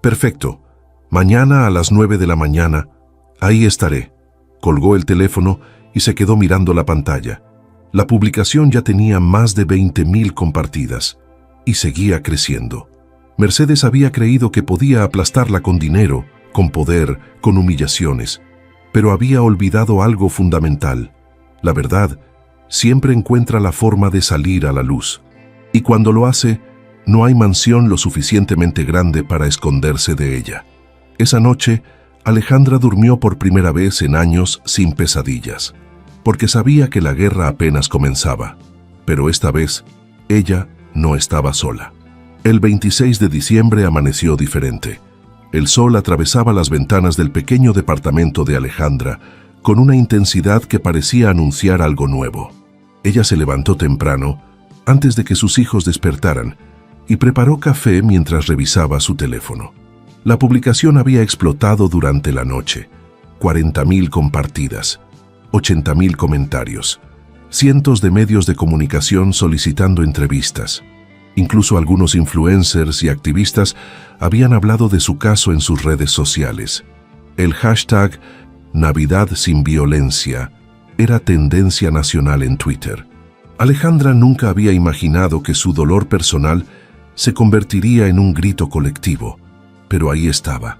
«Perfecto. Mañana a las 9 de la mañana, ahí estaré». Colgó el teléfono y se quedó mirando la pantalla. La publicación ya tenía más de 20,000 compartidas y seguía creciendo. Mercedes había creído que podía aplastarla con dinero, con poder, con humillaciones, pero había olvidado algo fundamental. La verdad siempre encuentra la forma de salir a la luz. Y cuando lo hace, no hay mansión lo suficientemente grande para esconderse de ella. Esa noche, Alejandra durmió por primera vez en años sin pesadillas, porque sabía que la guerra apenas comenzaba. Pero esta vez, ella no estaba sola. El 26 de diciembre amaneció diferente. El sol atravesaba las ventanas del pequeño departamento de Alejandra con una intensidad que parecía anunciar algo nuevo. Ella se levantó temprano, antes de que sus hijos despertaran, y preparó café mientras revisaba su teléfono. La publicación había explotado durante la noche. 40,000 compartidas, 80,000 comentarios, cientos de medios de comunicación solicitando entrevistas. Incluso algunos influencers y activistas habían hablado de su caso en sus redes sociales. El hashtag Navidad sin violencia era tendencia nacional en Twitter. Alejandra nunca había imaginado que su dolor personal se convertiría en un grito colectivo, pero ahí estaba.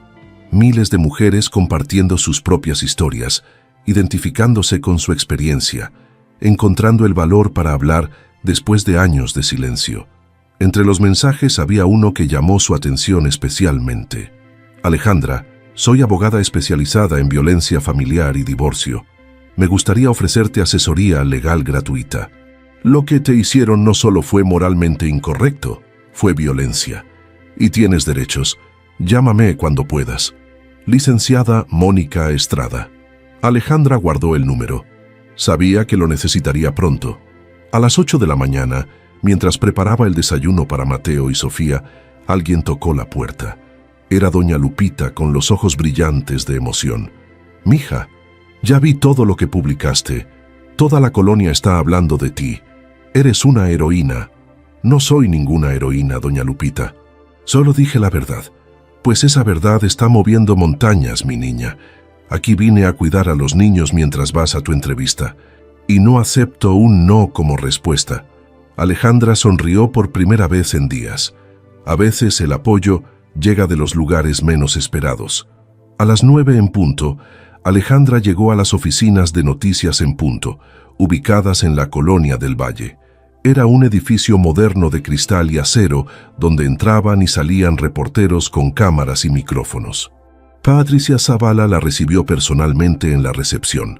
Miles de mujeres compartiendo sus propias historias, identificándose con su experiencia, encontrando el valor para hablar después de años de silencio. Entre los mensajes había uno que llamó su atención especialmente. «Alejandra, soy abogada especializada en violencia familiar y divorcio. Me gustaría ofrecerte asesoría legal gratuita. Lo que te hicieron no solo fue moralmente incorrecto, fue violencia. Y tienes derechos. Llámame cuando puedas. Licenciada Mónica Estrada». Alejandra guardó el número. Sabía que lo necesitaría pronto. A las 8 de la mañana, mientras preparaba el desayuno para Mateo y Sofía, alguien tocó la puerta. Era doña Lupita con los ojos brillantes de emoción. «Mija, ya vi todo lo que publicaste. Toda la colonia está hablando de ti. Eres una heroína. No soy ninguna heroína, doña Lupita. Solo dije la verdad. Pues esa verdad está moviendo montañas, mi niña. Aquí vine a cuidar a los niños mientras vas a tu entrevista. Y no acepto un no como respuesta. Alejandra sonrió por primera vez en días. A veces el apoyo llega de los lugares menos esperados. A las 9 en punto, Alejandra llegó a las oficinas de Noticias en Punto, ubicadas en la Colonia del Valle. Era un edificio moderno de cristal y acero donde entraban y salían reporteros con cámaras y micrófonos. Patricia Zavala la recibió personalmente en la recepción.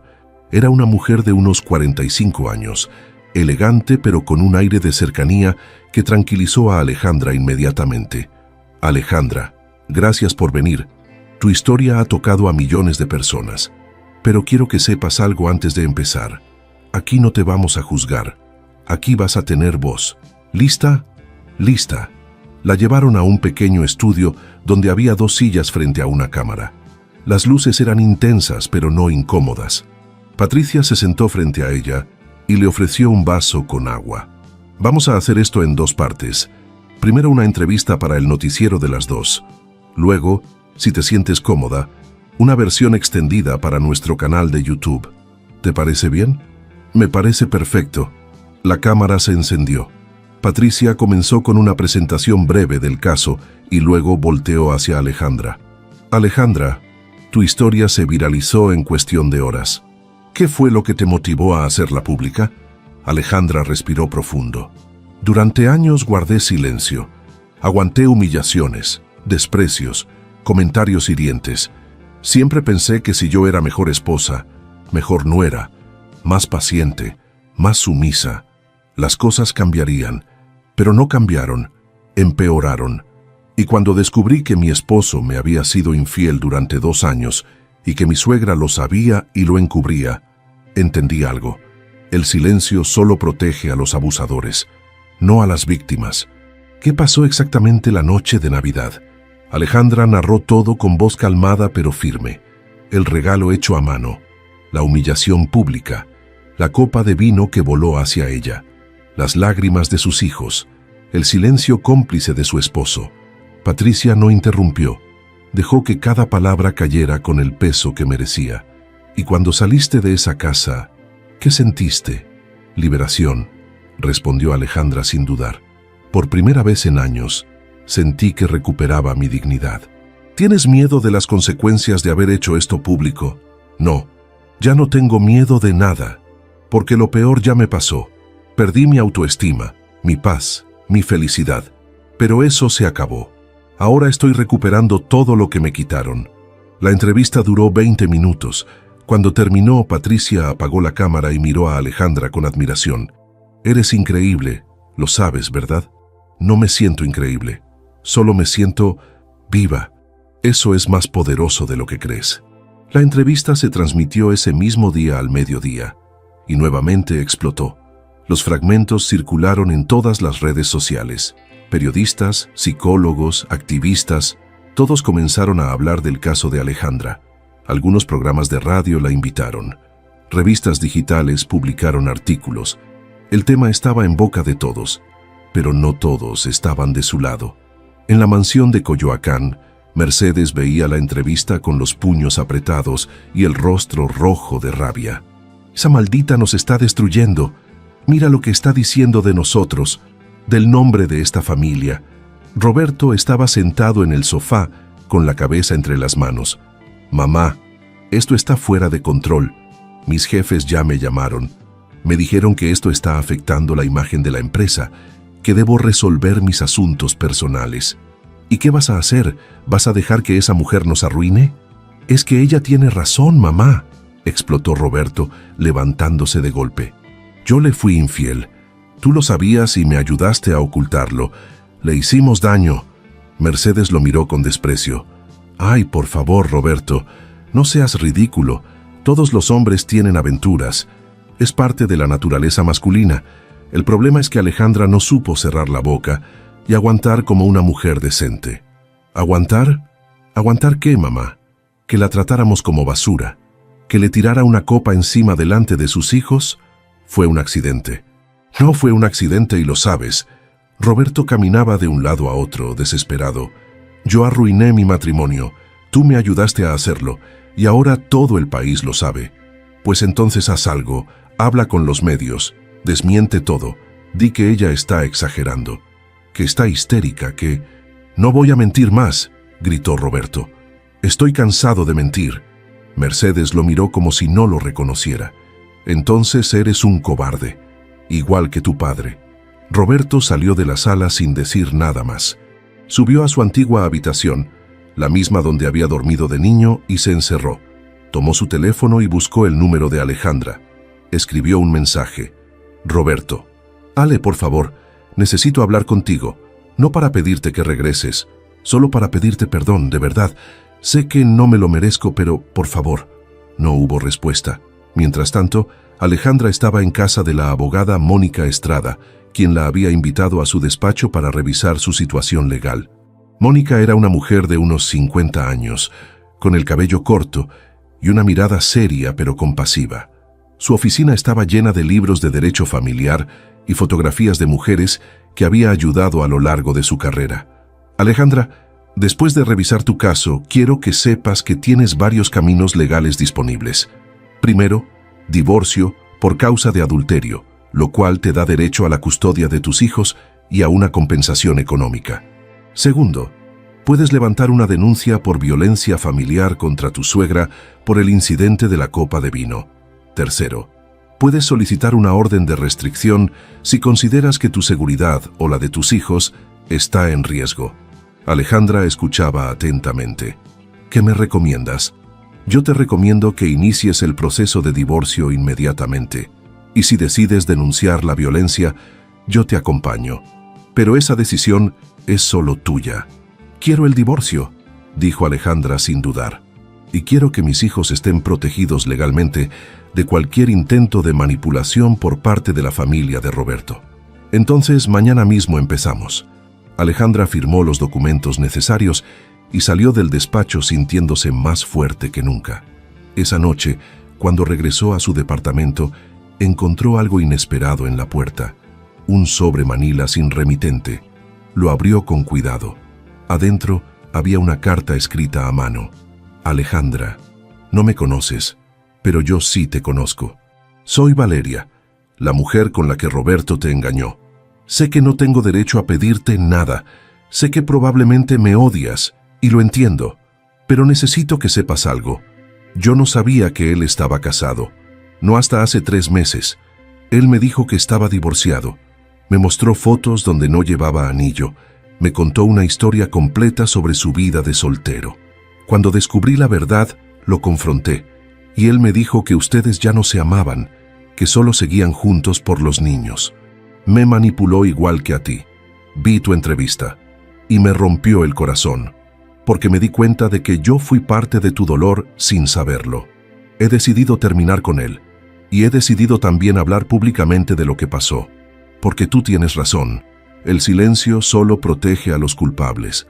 Era una mujer de unos 45 años, elegante pero con un aire de cercanía que tranquilizó a Alejandra inmediatamente. Alejandra, gracias por venir. Tu historia ha tocado a millones de personas. Pero quiero que sepas algo antes de empezar. Aquí no te vamos a juzgar. Aquí vas a tener voz. ¿Lista? Lista. La llevaron a un pequeño estudio donde había 2 sillas frente a una cámara. Las luces eran intensas pero no incómodas. Patricia se sentó frente a ella y le ofreció un vaso con agua. Vamos a hacer esto en 2 partes. Primero una entrevista para el noticiero de las 2. Luego, si te sientes cómoda, una versión extendida para nuestro canal de YouTube. ¿Te parece bien? Me parece perfecto. La cámara se encendió. Patricia comenzó con una presentación breve del caso y luego volteó hacia Alejandra. Alejandra, tu historia se viralizó en cuestión de horas. ¿Qué fue lo que te motivó a hacerla pública? Alejandra respiró profundo. Durante años guardé silencio. Aguanté humillaciones, desprecios, comentarios hirientes. Siempre pensé que si yo era mejor esposa, mejor nuera, más paciente, más sumisa, las cosas cambiarían, pero no cambiaron, empeoraron. Y cuando descubrí que mi esposo me había sido infiel durante 2 años y que mi suegra lo sabía y lo encubría, entendí algo. El silencio solo protege a los abusadores, no a las víctimas. ¿Qué pasó exactamente la noche de Navidad? Alejandra narró todo con voz calmada pero firme. El regalo hecho a mano, la humillación pública, la copa de vino que voló hacia ella, las lágrimas de sus hijos, el silencio cómplice de su esposo. Patricia no interrumpió. Dejó que cada palabra cayera con el peso que merecía. Y cuando saliste de esa casa, ¿qué sentiste? Liberación, respondió Alejandra sin dudar. Por primera vez en años, sentí que recuperaba mi dignidad. ¿Tienes miedo de las consecuencias de haber hecho esto público? No, ya no tengo miedo de nada, porque lo peor ya me pasó. Perdí mi autoestima, mi paz, mi felicidad. Pero eso se acabó. Ahora estoy recuperando todo lo que me quitaron. La entrevista duró 20 minutos. Cuando terminó, Patricia apagó la cámara y miró a Alejandra con admiración. Eres increíble, lo sabes, ¿verdad? No me siento increíble. Solo me siento viva. Eso es más poderoso de lo que crees. La entrevista se transmitió ese mismo día al mediodía y nuevamente explotó. Los fragmentos circularon en todas las redes sociales. Periodistas, psicólogos, activistas, todos comenzaron a hablar del caso de Alejandra. Algunos programas de radio la invitaron. Revistas digitales publicaron artículos. El tema estaba en boca de todos, pero no todos estaban de su lado. En la mansión de Coyoacán, Mercedes veía la entrevista con los puños apretados y el rostro rojo de rabia. Esa maldita nos está destruyendo. Mira lo que está diciendo de nosotros, del nombre de esta familia. Roberto estaba sentado en el sofá con la cabeza entre las manos. Mamá, esto está fuera de control. Mis jefes ya me llamaron. Me dijeron que esto está afectando la imagen de la empresa, que debo resolver mis asuntos personales. ¿Y qué vas a hacer? ¿Vas a dejar que esa mujer nos arruine? Es que ella tiene razón, mamá, explotó Roberto, levantándose de golpe. Yo le fui infiel. Tú lo sabías y me ayudaste a ocultarlo. Le hicimos daño. Mercedes lo miró con desprecio. Ay, por favor, Roberto, no seas ridículo. Todos los hombres tienen aventuras. Es parte de la naturaleza masculina. El problema es que Alejandra no supo cerrar la boca y aguantar como una mujer decente. ¿Aguantar? ¿Aguantar qué, mamá? Que la tratáramos como basura. Que le tirara una copa encima delante de sus hijos. Fue un accidente. No fue un accidente y lo sabes. Roberto caminaba de un lado a otro, desesperado. Yo arruiné mi matrimonio. Tú me ayudaste a hacerlo, y ahora todo el país lo sabe. Pues entonces haz algo, habla con los medios, desmiente todo, di que ella está exagerando, que está histérica, que... No voy a mentir más, gritó Roberto. Estoy cansado de mentir. Mercedes lo miró como si no lo reconociera. Entonces eres un cobarde, igual que tu padre. Roberto salió de la sala sin decir nada más. Subió a su antigua habitación, la misma donde había dormido de niño, y se encerró. Tomó su teléfono y buscó el número de Alejandra. Escribió un mensaje. Roberto. Ale, por favor, necesito hablar contigo. No para pedirte que regreses, solo para pedirte perdón, de verdad. Sé que no me lo merezco, pero por favor. No hubo respuesta. Mientras tanto, Alejandra estaba en casa de la abogada Mónica Estrada, quien la había invitado a su despacho para revisar su situación legal. Mónica era una mujer de unos 50 años, con el cabello corto y una mirada seria pero compasiva. Su oficina estaba llena de libros de derecho familiar y fotografías de mujeres que había ayudado a lo largo de su carrera. Alejandra, después de revisar tu caso, quiero que sepas que tienes varios caminos legales disponibles. Primero, divorcio por causa de adulterio, lo cual te da derecho a la custodia de tus hijos y a una compensación económica. Segundo, puedes levantar una denuncia por violencia familiar contra tu suegra por el incidente de la copa de vino. Tercero, puedes solicitar una orden de restricción si consideras que tu seguridad o la de tus hijos está en riesgo. Alejandra escuchaba atentamente. ¿Qué me recomiendas? Yo te recomiendo que inicies el proceso de divorcio inmediatamente. Y si decides denunciar la violencia, yo te acompaño. Pero esa decisión es solo tuya. Quiero el divorcio, dijo Alejandra sin dudar. Y quiero que mis hijos estén protegidos legalmente de cualquier intento de manipulación por parte de la familia de Roberto. Entonces, mañana mismo empezamos. Alejandra firmó los documentos necesarios y salió del despacho sintiéndose más fuerte que nunca. Esa noche, cuando regresó a su departamento, encontró algo inesperado en la puerta. Un sobre manila sin remitente. Lo abrió con cuidado. Adentro había una carta escrita a mano. Alejandra, no me conoces, pero yo sí te conozco. Soy Valeria, la mujer con la que Roberto te engañó. Sé que no tengo derecho a pedirte nada. Sé que probablemente me odias, y lo entiendo. Pero necesito que sepas algo. Yo no sabía que él estaba casado. No hasta hace 3 meses. Él me dijo que estaba divorciado. Me mostró fotos donde no llevaba anillo. Me contó una historia completa sobre su vida de soltero. Cuando descubrí la verdad, lo confronté. Y él me dijo que ustedes ya no se amaban, que solo seguían juntos por los niños. Me manipuló igual que a ti. Vi tu entrevista. Y me rompió el corazón. Porque me di cuenta de que yo fui parte de tu dolor sin saberlo. He decidido terminar con él. Y he decidido también hablar públicamente de lo que pasó. Porque tú tienes razón. El silencio solo protege a los culpables.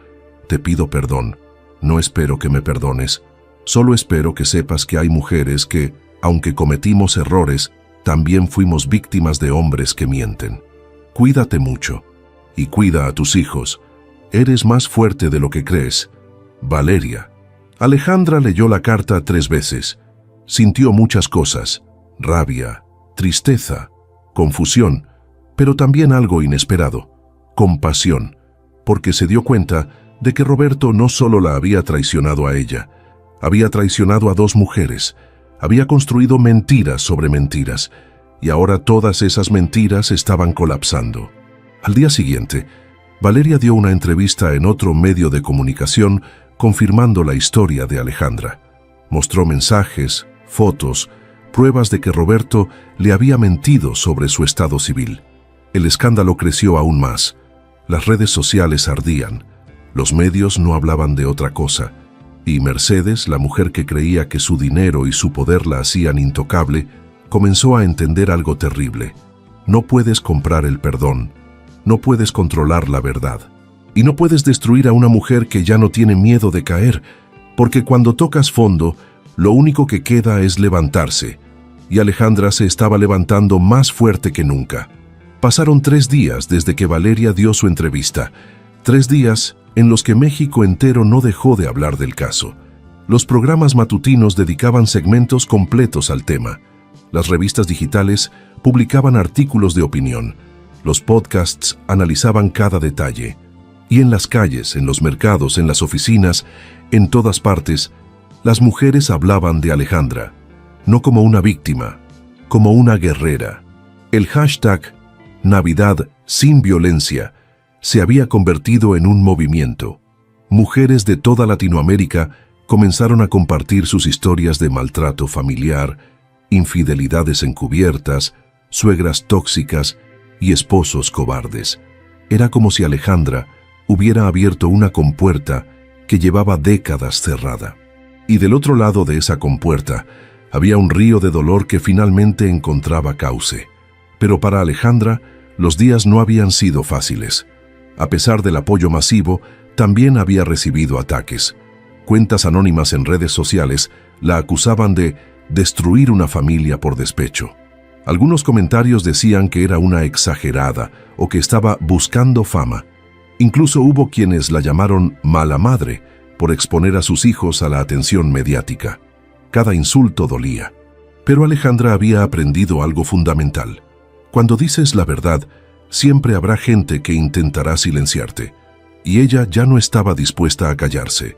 Te pido perdón. No espero que me perdones. Solo espero que sepas que hay mujeres que, aunque cometimos errores, también fuimos víctimas de hombres que mienten. Cuídate mucho. Y cuida a tus hijos. Eres más fuerte de lo que crees. Valeria. Alejandra leyó la carta 3 veces. Sintió muchas cosas. Rabia, tristeza, confusión, pero también algo inesperado. Compasión, porque se dio cuenta de que Roberto no solo la había traicionado a ella, había traicionado a 2 mujeres, había construido mentiras sobre mentiras, y ahora todas esas mentiras estaban colapsando. Al día siguiente, Valeria dio una entrevista en otro medio de comunicación confirmando la historia de Alejandra. Mostró mensajes, fotos, pruebas de que Roberto le había mentido sobre su estado civil. El escándalo creció aún más. Las redes sociales ardían. Los medios no hablaban de otra cosa. Y Mercedes, la mujer que creía que su dinero y su poder la hacían intocable, comenzó a entender algo terrible. No puedes comprar el perdón. No puedes controlar la verdad. Y no puedes destruir a una mujer que ya no tiene miedo de caer, porque cuando tocas fondo, lo único que queda es levantarse. y Alejandra se estaba levantando más fuerte que nunca. Pasaron 3 días desde que Valeria dio su entrevista, 3 días en los que México entero no dejó de hablar del caso. Los programas matutinos dedicaban segmentos completos al tema. Las revistas digitales publicaban artículos de opinión. Los podcasts analizaban cada detalle. Y en las calles, en los mercados, en las oficinas, en todas partes, las mujeres hablaban de Alejandra, no como una víctima, como una guerrera. El hashtag Navidad sin violencia se había convertido en un movimiento. Mujeres de toda Latinoamérica comenzaron a compartir sus historias de maltrato familiar, infidelidades encubiertas, suegras tóxicas y esposos cobardes. Era como si Alejandra hubiera abierto una compuerta que llevaba décadas cerrada. Y del otro lado de esa compuerta había un río de dolor que finalmente encontraba cauce. Pero para Alejandra, los días no habían sido fáciles. A pesar del apoyo masivo, también había recibido ataques. Cuentas anónimas en redes sociales la acusaban de destruir una familia por despecho. Algunos comentarios decían que era una exagerada o que estaba buscando fama. Incluso hubo quienes la llamaron mala madre por exponer a sus hijos a la atención mediática. Cada insulto dolía. Pero Alejandra había aprendido algo fundamental. Cuando dices la verdad, siempre habrá gente que intentará silenciarte. Y ella ya no estaba dispuesta a callarse.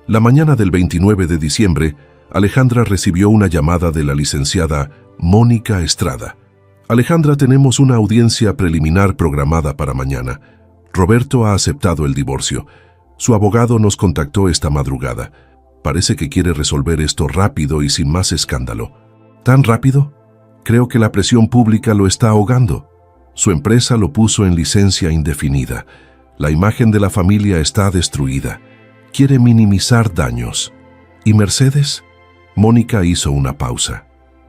La mañana del 29 de diciembre, Alejandra recibió una llamada de la licenciada Mónica Estrada. Alejandra, tenemos una audiencia preliminar programada para mañana. Roberto ha aceptado el divorcio. Su abogado nos contactó esta madrugada. Parece que quiere resolver esto rápido y sin más escándalo. ¿Tan rápido? Creo que la presión pública lo está ahogando. Su empresa lo puso en licencia indefinida. La imagen de la familia está destruida. Quiere minimizar daños. ¿Y Mercedes? Mónica hizo una pausa.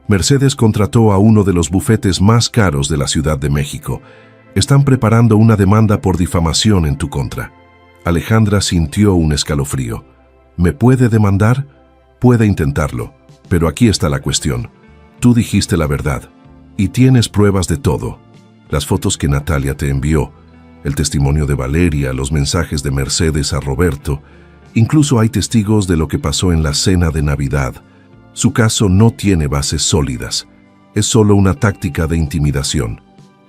Mercedes contrató a uno de los bufetes más caros de la Ciudad de México. Están preparando una demanda por difamación en tu contra. Alejandra sintió un escalofrío. ¿Me puede demandar? Puede intentarlo, pero aquí está la cuestión. Tú dijiste la verdad, y tienes pruebas de todo. Las fotos que Natalia te envió, el testimonio de Valeria, los mensajes de Mercedes a Roberto. Incluso hay testigos de lo que pasó en la cena de Navidad. Su caso no tiene bases sólidas. Es solo una táctica de intimidación.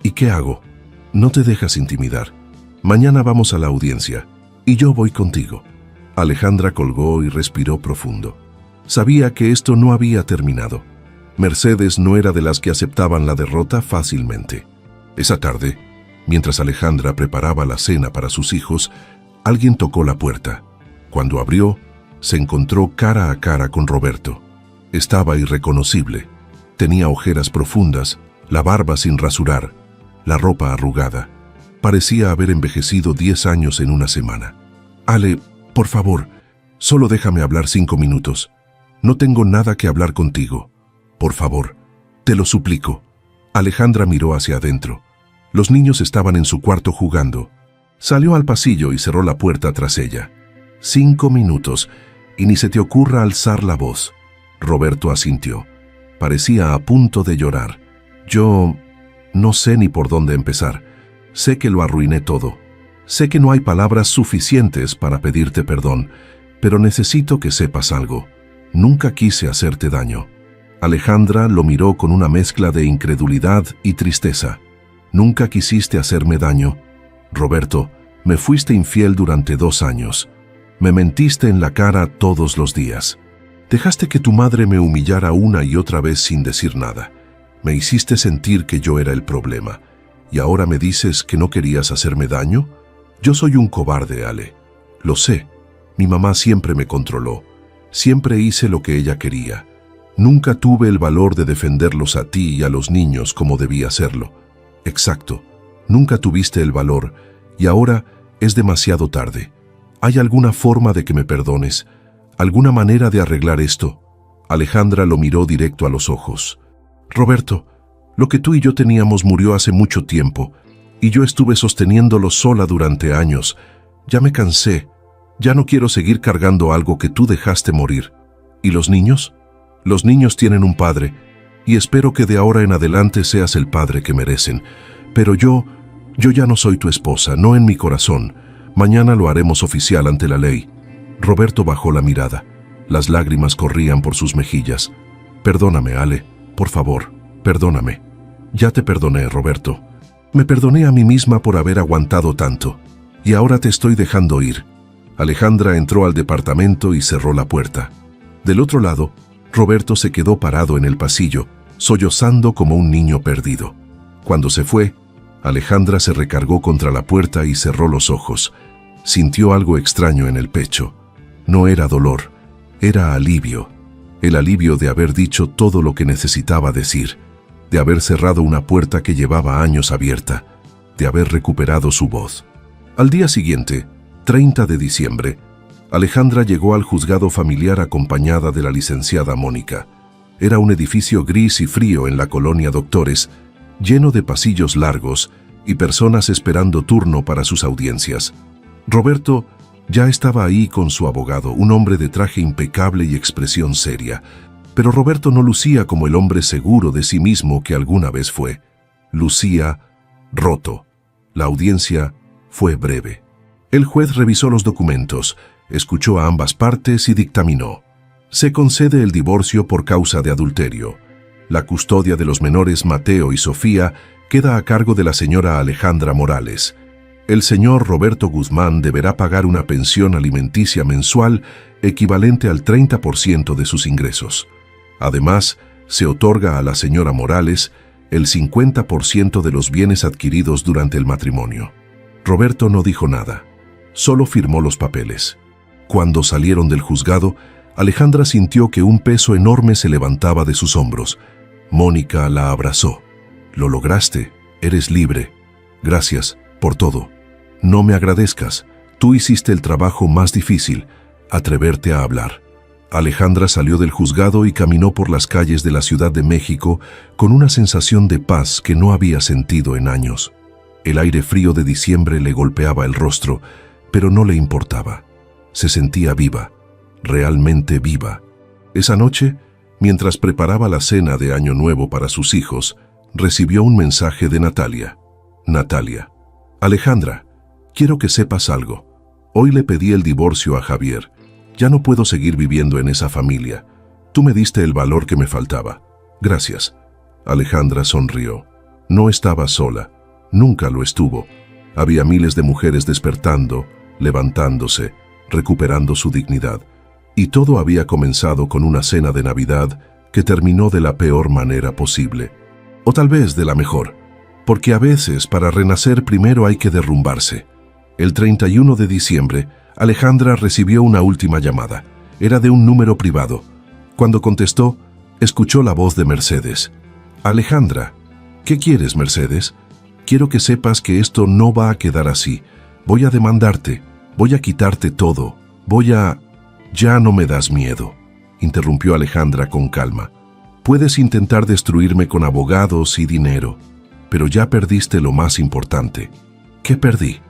¿Y qué hago? No te dejas intimidar. Mañana vamos a la audiencia, y yo voy contigo. Alejandra colgó y respiró profundo. Sabía que esto no había terminado. Mercedes no era de las que aceptaban la derrota fácilmente. Esa tarde, mientras Alejandra preparaba la cena para sus hijos, alguien tocó la puerta. Cuando abrió, se encontró cara a cara con Roberto. Estaba irreconocible. Tenía ojeras profundas, la barba sin rasurar, la ropa arrugada. Parecía haber envejecido 10 años en una semana. Ale, por favor, solo déjame hablar 5 minutos. No tengo nada que hablar contigo. Por favor, te lo suplico. Alejandra miró hacia adentro. Los niños estaban en su cuarto jugando. Salió al pasillo y cerró la puerta tras ella. 5 minutos, y ni se te ocurra alzar la voz. Roberto asintió. Parecía a punto de llorar. Yo no sé ni por dónde empezar. Sé que lo arruiné todo. Sé que no hay palabras suficientes para pedirte perdón, pero necesito que sepas algo. Nunca quise hacerte daño. Alejandra lo miró con una mezcla de incredulidad y tristeza. Nunca quisiste hacerme daño. Roberto, me fuiste infiel durante 2 años. Me mentiste en la cara todos los días. Dejaste que tu madre me humillara una y otra vez sin decir nada. Me hiciste sentir que yo era el problema. ¿Y ahora me dices que no querías hacerme daño? Yo soy un cobarde, Ale. Lo sé. Mi mamá siempre me controló. Siempre hice lo que ella quería. Nunca tuve el valor de defenderlos a ti y a los niños como debía hacerlo. Exacto. Nunca tuviste el valor, y ahora es demasiado tarde. ¿Hay alguna forma de que me perdones? ¿Alguna manera de arreglar esto? Alejandra lo miró directo a los ojos. Roberto, lo que tú y yo teníamos murió hace mucho tiempo, y yo estuve sosteniéndolo sola durante años. Ya me cansé. Ya no quiero seguir cargando algo que tú dejaste morir. ¿Y los niños? Los niños tienen un padre, y espero que de ahora en adelante seas el padre que merecen. Pero yo ya no soy tu esposa, no en mi corazón. Mañana lo haremos oficial ante la ley». Roberto bajó la mirada. Las lágrimas corrían por sus mejillas. «Perdóname, Ale, por favor, perdóname». «Ya te perdoné, Roberto. Me perdoné a mí misma por haber aguantado tanto. Y ahora te estoy dejando ir». Alejandra entró al departamento y cerró la puerta. Del otro lado, Roberto se quedó parado en el pasillo, sollozando como un niño perdido. Cuando se fue, Alejandra se recargó contra la puerta y cerró los ojos. Sintió algo extraño en el pecho. No era dolor, era alivio. El alivio de haber dicho todo lo que necesitaba decir, de haber cerrado una puerta que llevaba años abierta, de haber recuperado su voz. Al día siguiente, 30 de diciembre, Alejandra llegó al juzgado familiar acompañada de la licenciada Mónica. Era un edificio gris y frío en la colonia Doctores, lleno de pasillos largos y personas esperando turno para sus audiencias. Roberto ya estaba ahí con su abogado, un hombre de traje impecable y expresión seria. Pero Roberto no lucía como el hombre seguro de sí mismo que alguna vez fue. Lucía roto. La audiencia fue breve. El juez revisó los documentos, escuchó a ambas partes y dictaminó: se concede el divorcio por causa de adulterio. La custodia de los menores Mateo y Sofía queda a cargo de la señora Alejandra Morales. El señor Roberto Guzmán deberá pagar una pensión alimenticia mensual equivalente al 30% de sus ingresos. Además, se otorga a la señora Morales el 50% de los bienes adquiridos durante el matrimonio. Roberto no dijo nada, solo firmó los papeles. Cuando salieron del juzgado, Alejandra sintió que un peso enorme se levantaba de sus hombros. Mónica la abrazó. «Lo lograste, eres libre. Gracias por todo. No me agradezcas, tú hiciste el trabajo más difícil, atreverte a hablar». Alejandra salió del juzgado y caminó por las calles de la Ciudad de México con una sensación de paz que no había sentido en años. El aire frío de diciembre le golpeaba el rostro, pero no le importaba. Se sentía viva, realmente viva. Esa noche, mientras preparaba la cena de Año Nuevo para sus hijos, recibió un mensaje de Natalia. «Natalia, Alejandra, quiero que sepas algo. Hoy le pedí el divorcio a Javier. Ya no puedo seguir viviendo en esa familia. Tú me diste el valor que me faltaba. Gracias». Alejandra sonrió. No estaba sola. Nunca lo estuvo. Había miles de mujeres despertando, levantándose, recuperando su dignidad. Y todo había comenzado con una cena de Navidad que terminó de la peor manera posible. O tal vez de la mejor, porque a veces para renacer primero hay que derrumbarse. El 31 de diciembre, Alejandra recibió una última llamada. Era de un número privado. Cuando contestó, escuchó la voz de Mercedes. «Alejandra, ¿qué quieres, Mercedes? Quiero que sepas que esto no va a quedar así. Voy a demandarte, voy a quitarte todo, «Ya no me das miedo», interrumpió Alejandra con calma. «Puedes intentar destruirme con abogados y dinero, pero ya perdiste lo más importante». «¿Qué perdí?»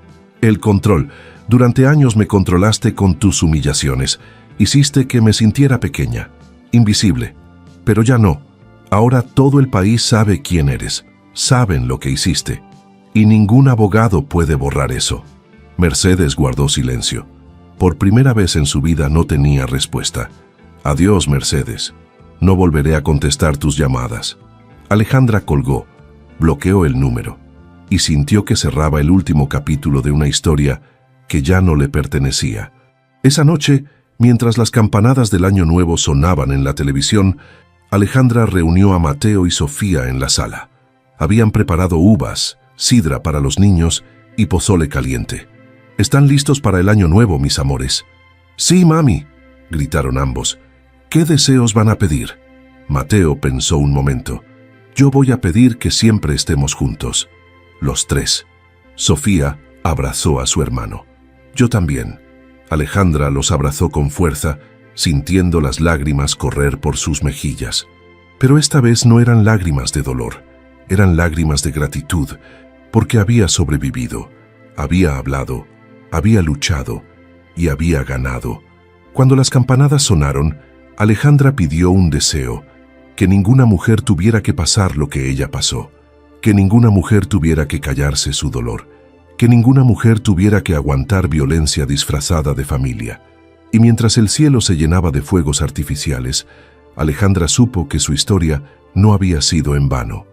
«El control. Durante años me controlaste con tus humillaciones. Hiciste que me sintiera pequeña, invisible. Pero ya no. Ahora todo el país sabe quién eres. Saben lo que hiciste. Y ningún abogado puede borrar eso». Mercedes guardó silencio. Por primera vez en su vida no tenía respuesta. «Adiós, Mercedes. No volveré a contestar tus llamadas». Alejandra colgó, bloqueó el número y sintió que cerraba el último capítulo de una historia que ya no le pertenecía. Esa noche, mientras las campanadas del Año Nuevo sonaban en la televisión, Alejandra reunió a Mateo y Sofía en la sala. Habían preparado uvas, sidra para los niños y pozole caliente. «¿Están listos para el Año Nuevo, mis amores?» «Sí, mami», gritaron ambos. «¿Qué deseos van a pedir?» Mateo pensó un momento. «Yo voy a pedir que siempre estemos juntos». Los tres. Sofía abrazó a su hermano. «Yo también». Alejandra los abrazó con fuerza, sintiendo las lágrimas correr por sus mejillas. Pero esta vez no eran lágrimas de dolor, eran lágrimas de gratitud, porque había sobrevivido, había hablado, había luchado y había ganado. Cuando las campanadas sonaron, Alejandra pidió un deseo: que ninguna mujer tuviera que pasar lo que ella pasó, que ninguna mujer tuviera que callarse su dolor, que ninguna mujer tuviera que aguantar violencia disfrazada de familia. Y mientras el cielo se llenaba de fuegos artificiales, Alejandra supo que su historia no había sido en vano.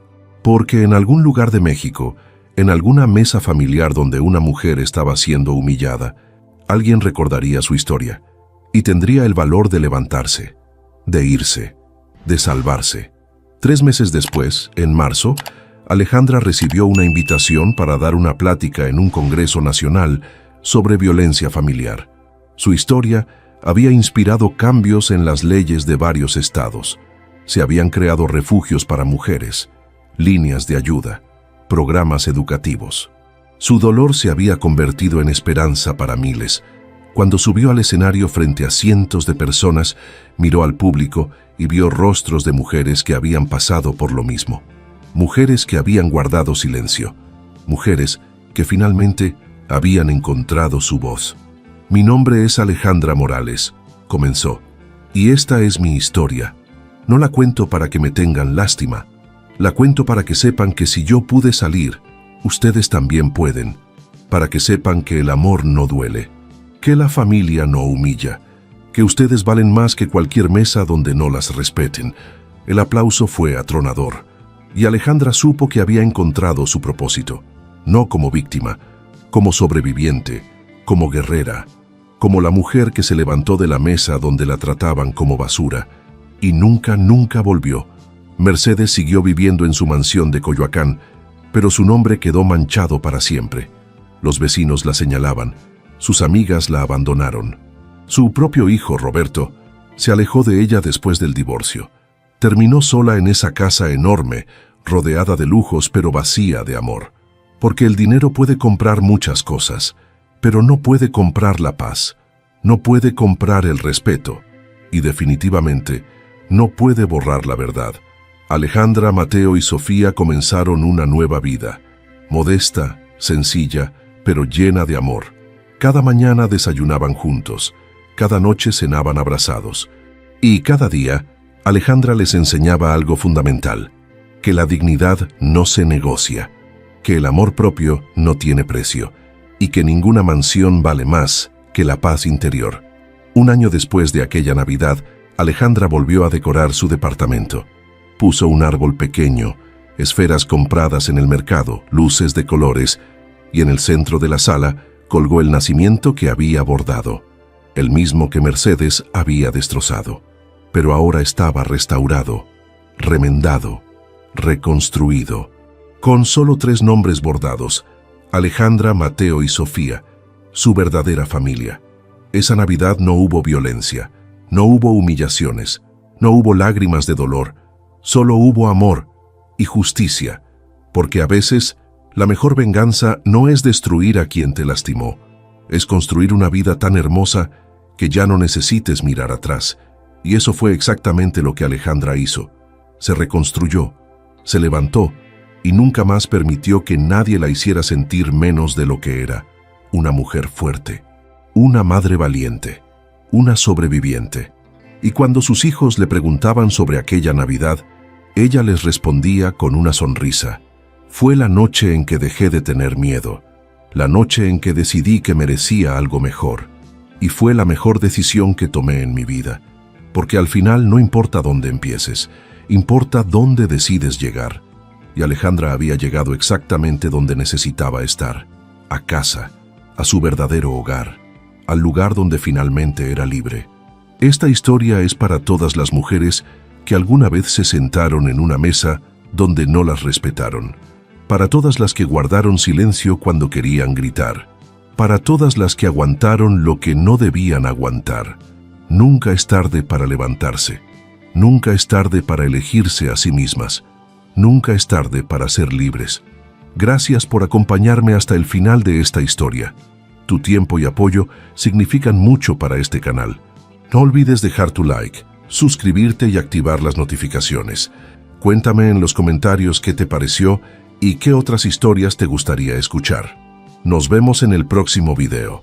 Porque en algún lugar de México, en alguna mesa familiar donde una mujer estaba siendo humillada, alguien recordaría su historia y tendría el valor de levantarse, de irse, de salvarse. 3 meses después, en marzo, Alejandra recibió una invitación para dar una plática en un congreso nacional sobre violencia familiar. Su historia había inspirado cambios en las leyes de varios estados. Se habían creado refugios para mujeres, líneas de ayuda, programas educativos. Su dolor se había convertido en esperanza para miles. Cuando subió al escenario frente a cientos de personas, miró al público y vio rostros de mujeres que habían pasado por lo mismo. Mujeres que habían guardado silencio. Mujeres que finalmente habían encontrado su voz. Mi nombre es Alejandra Morales, comenzó, y esta es mi historia. No la cuento para que me tengan lástima. La cuento para que sepan que si yo pude salir, ustedes también pueden. Para que sepan que el amor no duele, que la familia no humilla, que ustedes valen más que cualquier mesa donde no las respeten. El aplauso fue atronador, y Alejandra supo que había encontrado su propósito, no como víctima, como sobreviviente, como guerrera, como la mujer que se levantó de la mesa donde la trataban como basura, y nunca volvió. Mercedes siguió viviendo en su mansión de Coyoacán, pero su nombre quedó manchado para siempre. Los vecinos la señalaban, sus amigas la abandonaron. Su propio hijo, Roberto, se alejó de ella después del divorcio. Terminó sola en esa casa enorme, rodeada de lujos pero vacía de amor. Porque el dinero puede comprar muchas cosas, pero no puede comprar la paz, no puede comprar el respeto y definitivamente no puede borrar la verdad. Alejandra, Mateo y Sofía comenzaron una nueva vida, modesta, sencilla, pero llena de amor. Cada mañana desayunaban juntos, cada noche cenaban abrazados. Y cada día, Alejandra les enseñaba algo fundamental, que la dignidad no se negocia, que el amor propio no tiene precio, y que ninguna mansión vale más que la paz interior. 1 año después de aquella Navidad, Alejandra volvió a decorar su departamento. Puso un árbol pequeño, esferas compradas en el mercado, luces de colores, y en el centro de la sala colgó el nacimiento que había bordado, el mismo que Mercedes había destrozado. Pero ahora estaba restaurado, remendado, reconstruido, con solo 3 nombres bordados: Alejandra, Mateo y Sofía, su verdadera familia. Esa Navidad no hubo violencia, no hubo humillaciones, no hubo lágrimas de dolor, solo hubo amor y justicia, porque a veces la mejor venganza no es destruir a quien te lastimó, es construir una vida tan hermosa que ya no necesites mirar atrás. Y eso fue exactamente lo que Alejandra hizo. Se reconstruyó, se levantó y nunca más permitió que nadie la hiciera sentir menos de lo que era: una mujer fuerte, una madre valiente, una sobreviviente. Y cuando sus hijos le preguntaban sobre aquella Navidad, ella les respondía con una sonrisa: fue la noche en que dejé de tener miedo, la noche en que decidí que merecía algo mejor, y fue la mejor decisión que tomé en mi vida, porque al final no importa dónde empieces, importa dónde decides llegar. Y Alejandra había llegado exactamente donde necesitaba estar, a casa, a su verdadero hogar, al lugar donde finalmente era libre. Esta historia es para todas las mujeres que alguna vez se sentaron en una mesa donde no las respetaron, para todas las que guardaron silencio cuando querían gritar, para todas las que aguantaron lo que no debían aguantar. Nunca es tarde para levantarse, nunca es tarde para elegirse a sí mismas, nunca es tarde para ser libres. Gracias por acompañarme hasta el final de esta historia. Tu tiempo y apoyo significan mucho para este canal. No olvides dejar tu like, suscribirte y activar las notificaciones. Cuéntame en los comentarios qué te pareció y qué otras historias te gustaría escuchar. Nos vemos en el próximo video.